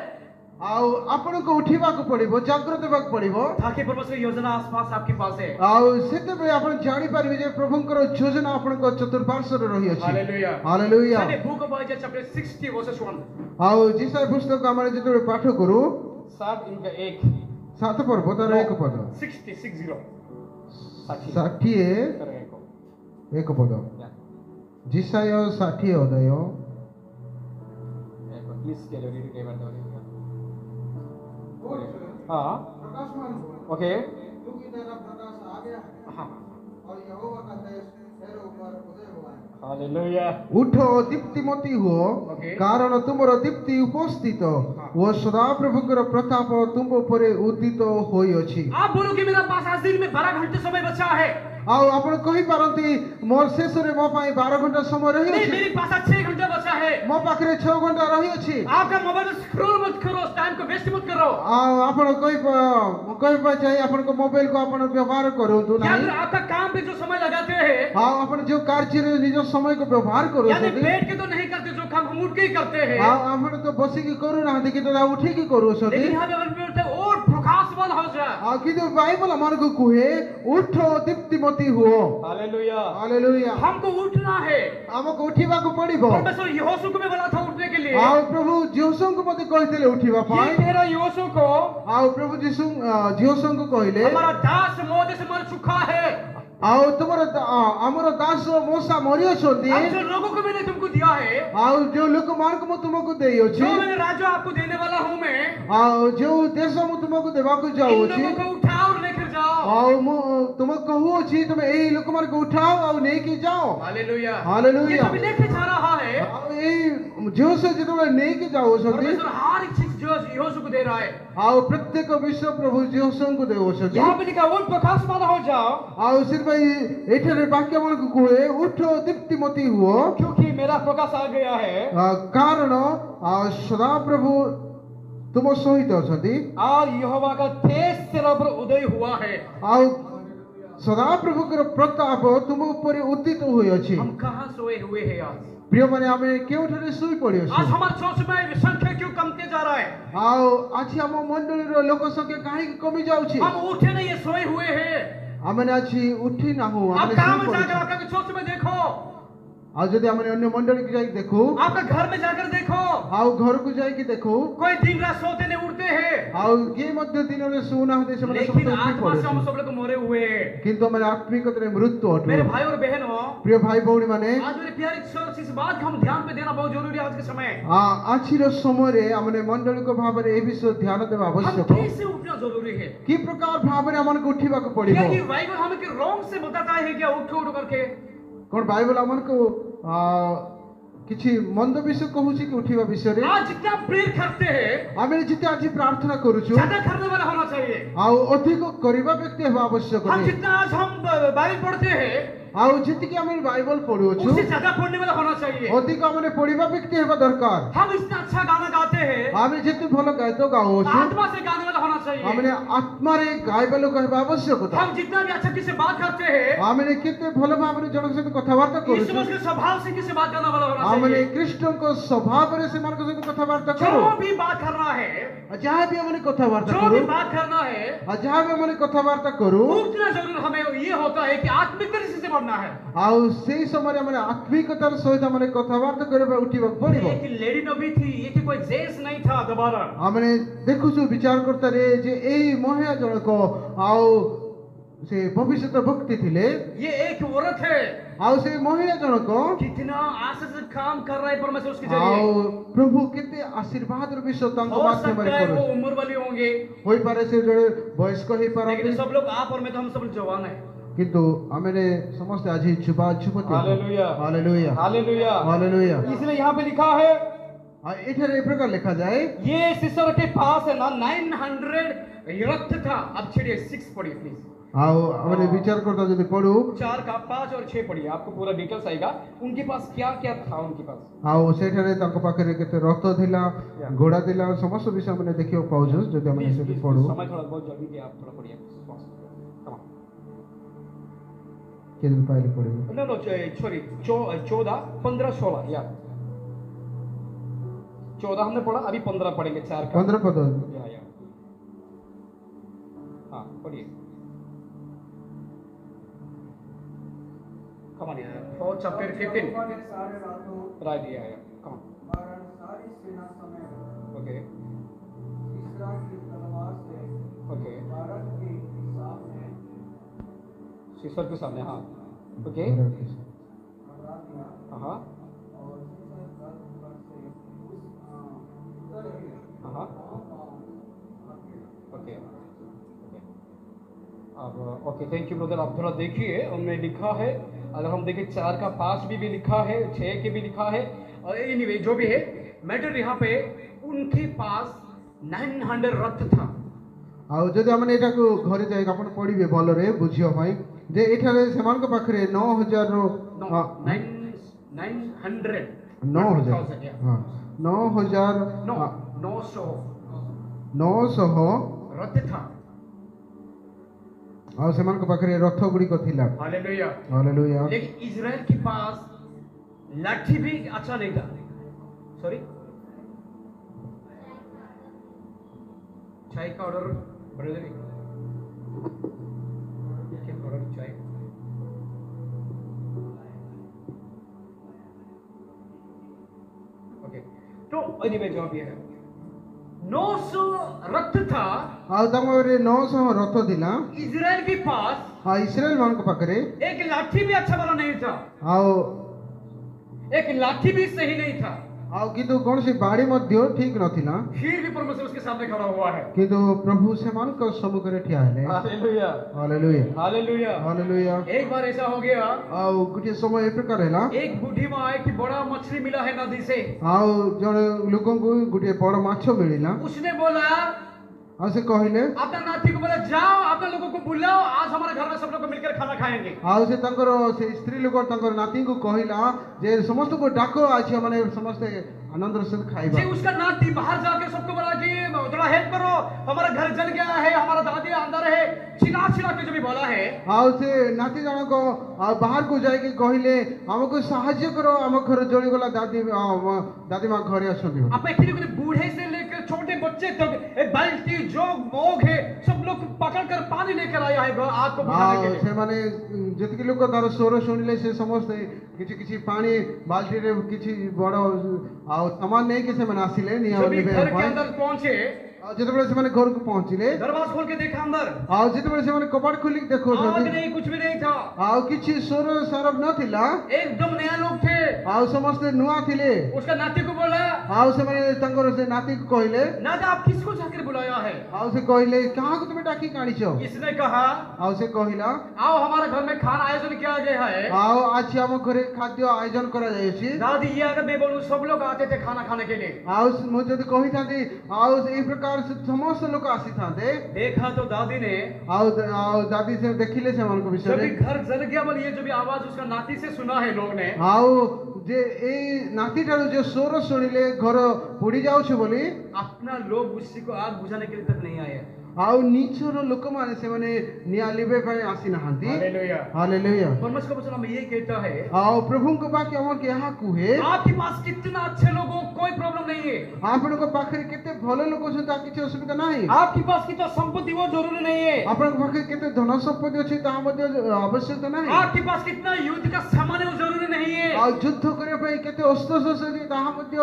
ଆଉ ଆପଣଙ୍କୁ ଉଠିବାକୁ ପଡିବ ଜାଗ୍ରତ ହେବାକୁ ପଡିବ ताकि परमेश्वर योजना आसपास आपके पास है। ଆଉ ସେତେବେଳେ ଆପଣ ଜାଣିପାରିବେ ଯେ ପ୍ରଭୁଙ୍କର ଯୋଜନା ଆପଣଙ୍କ ଚତୁଃପାର୍ଶ୍ୱରେ ରହିଅଛି hallelujah. Hallelujah Sunday book of Isaiah chapter 60 verses 1. ଆଉ ଯିଶାୟ ପୁସ୍ତକ ଆମେ ଯେତେବେଳେ ପାଠ କରୁ 7 इनका 1 7 ପର୍ବ ତାର 1 ପଦ 60 60 60 ଷାଠିଏ करेगा 1 ପଦ ଯିଶାୟ 60 ଅଧ୍ୟାୟ प्लीज के लिए रीड के बाद हाँ प्रकाशमान हो ओके क्योंकि तेरा प्रकाश आ गया है हाँ और यहोवा का तेज तेरे ऊपर उदय हुआ है हालेलुया ଉଠ ଦୀପ୍ତିମତୀ ହୁଅ Okay. କାରଣ ତୁମର ଦୀପ୍ତି ଉପସ୍ଥିତ ଓ ସଦାପ୍ରଭୁଙ୍କର ପ୍ରତାପ ତୁମ ଉପରେ ଉଦିତ ହୋଇଅଛି आप बोलो कि मेरा पास आज दिन में 12 घंटे समय बचा है, ଆଉ ଆପଣ କହିପାରନ୍ତି ମୋର ଶେଷରେ ମୋ ପାଇଁ 12 ଘଣ୍ଟା ସମୟ नहीं ରହିଅଛି मेरे पास 6 घंटे बचा है। ମୋ ପାଖରେ 6 ଘଣ୍ଟା ରହିଅଛି आपका मोबाइल स्क्रॉल मत करो, टाइम को वेस्ट मत करो, ଆଉ ଆପଣ କହିବା ଚାହିଁ ଆପଣଙ୍କ ମୋବାଇଲକୁ ଆପଣ ବ୍ୟବହାର କରନ୍ତୁ या ନାହିଁ फिर आपका काम पे जो समय लगाते हैं, ଆଉ ଆପଣ ଯୋଉ କାର୍ଯ୍ୟରେ ନିଜ ସମୟକୁ ବ୍ୟବହାର यानी କରୁଛନ୍ତି बैठ के तो नहीं करते, जो काम हम उठ के ही करते हैं, ଆଉ ଆପଣ ତ ବସିକି କରୁନାହାନ୍ତି କିନ୍ତୁ ଆଉ ଉଠିକି କରୁଛନ୍ତି लेकिन यहाँ पे अगर बोलते हैं और प्रकाशवान हो जा। ଆଉ କିନ୍ତୁ ବାଇବଲ ଆମକୁ କୁହେ ଉଠ ଦୀପ୍ତିମତୀ ହୁଅ हालेलुया। ହାଲେଲୁୟା हमको उठना है। ଆମକୁ ଉଠିବାକୁ ପଡିବ परमेश्वर यहोशू को भी बोला था उठने के लिए, ଆଉ ପ୍ରଭୁ ଯୀଶୁଙ୍କୁ ମଧ୍ୟ କହିଥିଲେ ଉଠିବା ये ପାଇଁ तेरा यहोशू को ଆଉ ପ୍ରଭୁ ଯୀଶୁଙ୍କୁ କହିଲେ हमारा दास मोदे से मर चुका है, ଆଉ ତୁମର ଆମର ଦାସ ମୂଷା ମରିଅଛନ୍ତି अब जो लोगों को मैंने तुमको दिया है, ଆଉ ଯୋଉ ଲୋକମାନଙ୍କୁ ମୁଁ ତୁମକୁ ଦେଇଅଛି जो मैंने राज्य आपको देने वाला हूँ मैं, ଆଉ ଯୋଉ ଦେଶ ମୁଁ ତୁମକୁ ଦେବାକୁ इन ଯାଉଅଛି लोगों को उठाओ और लेकर जाओ। ଆଉ ମୁଁ ତୁମକୁ କହୁଅଛି ତୁମେ ଏହି ଲୋକମାନଙ୍କୁ ଉଠାଅ ଆଉ ନେଇକି ଯାଅ हालेलुया ये हालेलुया जो भी लेके जा रहा है ଆଉ ଏଇ ଯୋଶ ଯେତେବେଳେ ନେଇକି ଯାଉଛନ୍ତି परमेश्वर हर एक चीज जो यहोशू को दे रहा है। ଆଉ ପ୍ରତ୍ୟେକ ବିଷୟ ପ୍ରଭୁ ଯୋଶଙ୍କୁ ଦେଉଛନ୍ତି यहाँ पे लिखा उठ प्रकाशमान हो जाओ ଆଉ ସେଥିପାଇଁ ଏଠାରେ ବାକ୍ୟ ମାନଙ୍କୁ କୁହେ ଉଠ ଦୀପ୍ତିମତୀ ହୁଅ क्योंकि मेरा प्रकाश आ गया है କାରଣ ସଦାପ୍ରଭୁ ତୁମ ସହିତ ଅଛନ୍ତି और यहोवा का तेज तेरा पर उदय हुआ है। ଆଉ ସଦାପ୍ରଭୁଙ୍କର ପ୍ରତାପ ତୁମ ଉପରେ ଉଦିତ ହୋଇଅଛି। हम कहाँ सोए हुए हैं आज? ପ୍ରିୟମାନେ ଆମେ କେଉଁଠାରେ ଶୋଇ ପଡ଼ିଅଛୁ आज हमारे चर्च में संख्या क्यों कमते जा रहा है? ଆଉ ଆଜି ଆମ ମଣ୍ଡଳୀର ଲୋକ ସଂଖ୍ୟା କାହିଁକି କମି ଯାଉଛି हम उठे नहीं है, सोए हुए हैं। ଆମେ ଆଜି ଉଠି ନାହୁଁ आप ଆମେ काम ଶୋଇ में जाकर ପଡ଼ିଛୁ। आपका चर्च में देखो, ଆଉ ଯଦି ଆମେ ଅନ୍ୟ ମଣ୍ଡଳୀକୁ ଯାଇକି ଦେଖୁ आपका घर में जाकर देखो, ଆଉ ଘରକୁ ଯାଇକି ଦେଖୁ कोई दिन रात सोते नहीं उठते हैं, ଆଉ କିଏ ମଧ୍ୟ ଦିନରେ ଶୋଉନାହାନ୍ତି ସେମାନେ लेकिन ସମସ୍ତେ ଉଠି आत्मा से हम ପଡ଼ୁଛନ୍ତି सब लोग मरे हुए हैं। କିନ୍ତୁ ଆମେ ଆତ୍ମିକତାରେ ମୃତ୍ୟୁ ଅଟୁ मेरे भाई और बहनों, ପ୍ରିୟ ଭାଇ ଭଉଣୀ ମାନେ आज मेरे प्यारे चर्च इस बात को हम ध्यान पे देना बहुत जरूरी है आज के समय। ଆଜିର ସମୟରେ ଆମେ ମଣ୍ଡଳୀକ ଭାବରେ ଏ ବିଷୟ ଧ୍ୟାନ ଦେବା हम ଆବଶ୍ୟକ कैसे उठना जरूरी है? କି ପ୍ରକାର ଭାବରେ ଆମକୁ ଉଠିବାକୁ ପଡିବ क्या ये बाइबल हमें कि रॉन्ग से बताता है क्या उठो उठ करके? କଣ ବାଇବଲ ଆମକୁ କିଛି ମନ୍ଦ ବିଷୟ କହୁଛି କି ଉଠିବା ବିଷୟରେ आज जितना प्रेयर करते हैं ଆମେ ଯେତେ ଆଜି ପ୍ରାର୍ଥନା କରୁଛୁ ज्यादा करने वाला होना चाहिए। ଆଉ ଅଧିକ କରିବା ବ୍ୟକ୍ତି ହେବା ଆବଶ୍ୟକ हम ନାହିଁ। जितना आज हम बाइबल पढ़ते हैं ଆଉ ଯେତିକି ଆମେ ବାଇବଲ ପଢୁଅଛୁ उससे ज्यादा पढ़ने वाला होना चाहिए। ଅଧିକ ଆମେ ପଢିବା ବ୍ୟକ୍ତି ହେବା ଦରକାର। हम इतना अच्छा गाना गाते हैं, ଆମେ ଯେତେ ଭଲ ଗାଇତ ଗାଉଅଛୁ आत्मा से गाने वाला होना चाहिए। ଆମେ ଆତ୍ମାରେ ଗାଇବା ଲୋକ ହେବା ଆବଶ୍ୟକତା। हम जितना भी अच्छा किसी बात करते हैं, ଆମେ କେତେ ଭଲ ଭାବରେ ଜଣଙ୍କ ସହିତ କଥାବାର୍ତ୍ତା यीशु କରୁଛୁ मसीह के स्वभाव से किसी बात करने वाला होना ଆମେ चाहिए। ଖ୍ରୀଷ୍ଟଙ୍କ ସ୍ୱଭାବରେ ସେମାନଙ୍କ ସହିତ କଥାବାର୍ତ୍ତା କରୁ जो भी बात करना है, ଯାହା ବି ଆମେ କଥାବାର୍ତ୍ତା जो କରୁ भी बात करना है, ଯାହା ବି ଆମେ କଥାବାର୍ତ୍ତା କରୁ उतना जरूर हमें ये होता है कि आत्मिक दृष्टि से बढ़ना है। ଆଉ ସେଇ ସମୟରେ ଆମେ ଆତ୍ମିକତାର ସହିତ ଆମେ କଥାବାର୍ତ୍ତା କରିବା ଉଠିବାକୁ ପଡିବ। एक लेडी नबी थी, ये कि कोई जेस नहीं था दोबारा। ଆମେ ଦେଖୁଛୁ ବିଚାରକର୍ତ୍ତାରେ ଯେ ଏଇ ମହିଳା ଜଣକ ଆଉ ସେ ଭବିଷ୍ୟତ ଭକ୍ତି ଥିଲେ ये एक औरत है, ଆଉ ସେ ମହିଳା ଜଣକ कितना आशा से काम कर रहा है परमेश्वर उसके ଆଉ जरिए। ପ୍ରଭୁ କେତେ ଆଶୀର୍ବାଦର ବିଷୟ ତାଙ୍କ हो ମାଧ୍ୟମରେ सकता है वो କରୁଛି। उम्र वाले होंगे, ହୋଇପାରେ ସେ ଜଣେ ବୟସ୍କ ହେଇପାରନ୍ତି लेकिन सब लोग आप और मैं तो हम सब जवान है। କିନ୍ତୁ ଆମେ ସମସ୍ତେ ଆଜି ଯୁବା ଯୁବତୀ हालेलुया ହାଲେଲୁୟା हालेलुया। ହାଲେଲୁୟା। इसलिए यहाँ पे लिखा है, ଏଠାରେ ଏ ପ୍ରକାର ଲେଖାଯାଏ ये सिसर के पास है ना 900 रथ था। अब छिड़िए 6 पढ़िए प्लीज। ଆଉ ଆମେ ବିଚାରକର୍ତ୍ତା ଯଦି ପଢୁ 4 का 5 और 6 पढ़िए, आपको पूरा डिटेल्स आएगा। उनके पास क्या क्या था उनके पास। ଆଉ ସେଠାରେ ତାଙ୍କ ପାଖରେ କେତେ ରଥ ଥିଲା ଘୋଡ଼ା ଥିଲା ସମସ୍ତ ବିଷୟ ଆମେ ଦେଖିବାକୁ ପାଉଛୁ ଯଦି ଆମେ Please, ସେଠି please, ପଢୁ समय थोड़ा बहुत जल्दी दिया, आप थोड़ा पढ़िए। କେମିତି ପାଇଲେ ପଢିବୁ नो नो सॉरी 14 15 16 या 14 हमने पढ़ा, अभी 15 पढ़ेंगे 4 का। 15 ପଦ या हाँ पढ़िए। Come on, yeah. Chapter 15. सारे रातों Right, yeah. Come on. कारण सारी सेना समेत Okay. तीसरा की तलवार से Okay. भारत के सामने शीशर के सामने, हाँ। Okay. बढ़ा दिया हाँ और शीशर गल पर से उतर गिरे हाँ ओके अब ओके थैंक यू ब्रदर। आप थोड़ा देखिए, उनमें लिखा है, अगर हम देखें 4 का 5 भी लिखा है, 6 के भी लिखा है, और एनीवे जो भी है मैटर यहाँ पे उनके पास 900 रथ था। ଆଉ ଯଦି ଆମେ ଏଟାକୁ ଘରେ ଯାଇକି ଆପଣ ପଢିବେ ଭଲରେ ବୁଝିବା ପାଇଁ ଯେ ଏଠାରେ ସେମାନଙ୍କ ପାଖରେ 9000 ରୁ 900 9000 ହଁ 9000 नो 900 900 रथ था। ଆଉ ସେମାନଙ୍କ ପାଖରେ ରଥ ଗୁଡ଼ିକ ଥିଲା हालेलुया। ହାଲେଲୁୟା। लेकिन इजराइल के पास लाठी भी अच्छा नहीं था। सॉरी चाय का ऑर्डर ब्रदर, क्या ऑर्डर चाय? ओके तो एनीवे जो भी है 900 रथ था ଆଉ ତାଙ୍କ ପାଖରେ 900 ରଥ ଥିଲା इजराइल के पास। ଆଉ ଇସ୍ରାଏଲ ମାନଙ୍କ ପାଖରେ एक लाठी भी अच्छा वाला नहीं था, ଆଉ एक लाठी भी सही नहीं था। ଆଉ କିନ୍ତୁ କୌଣସି ବାଡ଼ି ମଧ୍ୟ ଠିକ ନଥିଲା फिर भी परमेश्वर उसके सामने खड़ा हुआ है। କିନ୍ତୁ ପ୍ରଭୁ ସେମାନଙ୍କ ସମ୍ମୁଖରେ ଠିଆ ହେଲେ हालेलुया, ହାଲେଲୁୟା हालेलुया। ହାଲେଲୁୟା एक बार ऐसा हो गया, ଆଉ ଗୋଟିଏ ସମୟ ଏ ପ୍ରକାର ହେଲା एक बूढ़ी माँ आई कि बड़ा मछली मिला है नदी से। ଆଉ ଜଣେ ଲୋକଙ୍କୁ ଗୋଟିଏ ବଡ଼ ମାଛ ମିଳିଲା उसने बोला, ଆଉ ସେ କହିଲେ अपना नाती को बोला, जाओ अपने लोगों को बुलाओ, आज हमारे घर में सब लोग मिलकर खाना खाएंगे। ଆଉ ସେ ତାଙ୍କର ସେ ସ୍ତ୍ରୀ ଲୋକ ତାଙ୍କର ନାତିଙ୍କୁ କହିଲା ଯେ ସମସ୍ତଙ୍କୁ ଡାକ ଆଜି ମାନେ ସମସ୍ତେ ଆନନ୍ଦର ସହିତ ଖାଇବା जी उसका नाती बाहर जाके सबको बोला कि थोड़ा हेल्प करो, हमारा घर जल गया है, हमारा दादी अंदर है, चिल्ला चिल्ला के जो भी बोला है। ଆଉ ସେ ନାତି ଜଣକ ଆଉ ବାହାରକୁ ଯାଇକି କହିଲେ ଆମକୁ ସାହାଯ୍ୟ କର, ଆମ ଘର ଜଳିଗଲା, ଦାଦି ମା ଘରେ ଅଛନ୍ତି ବୋଲି। आप एक्चुअली कोई बूढ़े से लेकर छोटे बच्चे तक एक बाल्टी जोग मोग है, सब लोग पकड़ कर पानी लेकर आया है आग को बुझाने के ଆଉ लिए। ସେମାନେ ଯେତିକି ଲୋକ ତାର ସ୍ୱର ଶୁଣିଲେ ସେ ସମସ୍ତେ କିଛି କିଛି ପାଣି ବାଲ୍ଟିରେ କିଛି ବଡ଼ ଆଉ ସାମାନ ନେଇକି ସେମାନେ ଆସିଲେ ନିଆଁ जब ये ଲିଭେଇବା घर के ପାଇଁ। अंदर पहुंचे, ଆଉ ଯେତେବେଳେ ସେମାନେ ଘରକୁ ପହଞ୍ଚିଲେ दरवाजा खोल के देखा अंदर, ଆଉ ଯେତେବେଳେ ସେମାନେ କବାଟ ଖୋଲିକି आग ଦେଖୁଛନ୍ତି नहीं, कुछ भी नहीं था, ଆଉ କିଛି ସ୍ୱର ସରବ ନଥିଲା एकदम नया लोग थे। ଆଉ ସମସ୍ତେ ନୂଆ ଥିଲେ उसका नाती को बोला, ଆଉ ସେମାନେ ତାଙ୍କର ସେ ନାତିକୁ କହିଲେ ना आप किसको जाकर बुलाया है? ଆଉ ସେ କହିଲେ କାହାକୁ ତୁମେ ଡାକିକି ଆଣିଛ इसने कहा, ଆଉ ସେ କହିଲା आओ हमारे घर में खाना आयोजन किया गया है। ଆଉ ଆଜି ଆମ ଘରେ ଖାଦ୍ୟ ଆୟୋଜନ କରାଯାଇଛି दादी ये अगर मैं बोलूं, सब लोग आते थे खाना खाने के लिए। ଆଉ ମୁଁ ଯଦି କହିଥାନ୍ତି ଆଉ ଏଇ ପ୍ରକାର ସମସ୍ତ ଲୋକ ଆସିଥାନ୍ତେ देखा तो दादी ने, ଆଉ ଦାଦି ସେ ଦେଖିଲେ ସେମାନଙ୍କ जब ବିଷୟରେ भी घर जल गया बोले, ये जो भी आवाज उसका नाती से सुना है लोग ने, ଆଉ ଯେ ଏଇ ନାତିଠାରୁ ଯୋଉ ସ୍ୱର ଶୁଣିଲେ ଘର ପୋଡ଼ି ଯାଉଛି ବୋଲି अपना लोग उसी को आग बुझाने के लिए तक नहीं आए। ଆଉ ନିଜର ଲୋକମାନେ ସେମାନେ ନିଆଁ ଲିଭେଇବା ପାଇଁ ଆସିନାହାନ୍ତି हालेलुया। ହାଲେଲୁୟା परमेश्वर का वचन हमें ये कहता है, ଆଉ ପ୍ରଭୁଙ୍କ ବାକ୍ୟ ଆମକୁ ଏହା କୁହେ आपके पास कितना अच्छे लोग हो, कोई प्रॉब्लम नहीं है। ଆପଣଙ୍କ ପାଖରେ କେତେ ଭଲ ଲୋକ ଅଛନ୍ତି ତାହା କିଛି ଅସୁବିଧା ନାହିଁ आपके पास कितना संपत्ति वो जरूरी नहीं है। ଆପଣଙ୍କ ପାଖରେ କେତେ ଧନ ସମ୍ପତ୍ତି ଅଛି ତାହା ମଧ୍ୟ ଆବଶ୍ୟକତା ନାହିଁ आपके पास कितना युद्ध का सामान है वो जरूरी नहीं है। ଆଉ ଯୁଦ୍ଧ କରିବା ପାଇଁ କେତେ ଅସ୍ତ୍ରଶସ୍ତ୍ର ଅଛି ତାହା ମଧ୍ୟ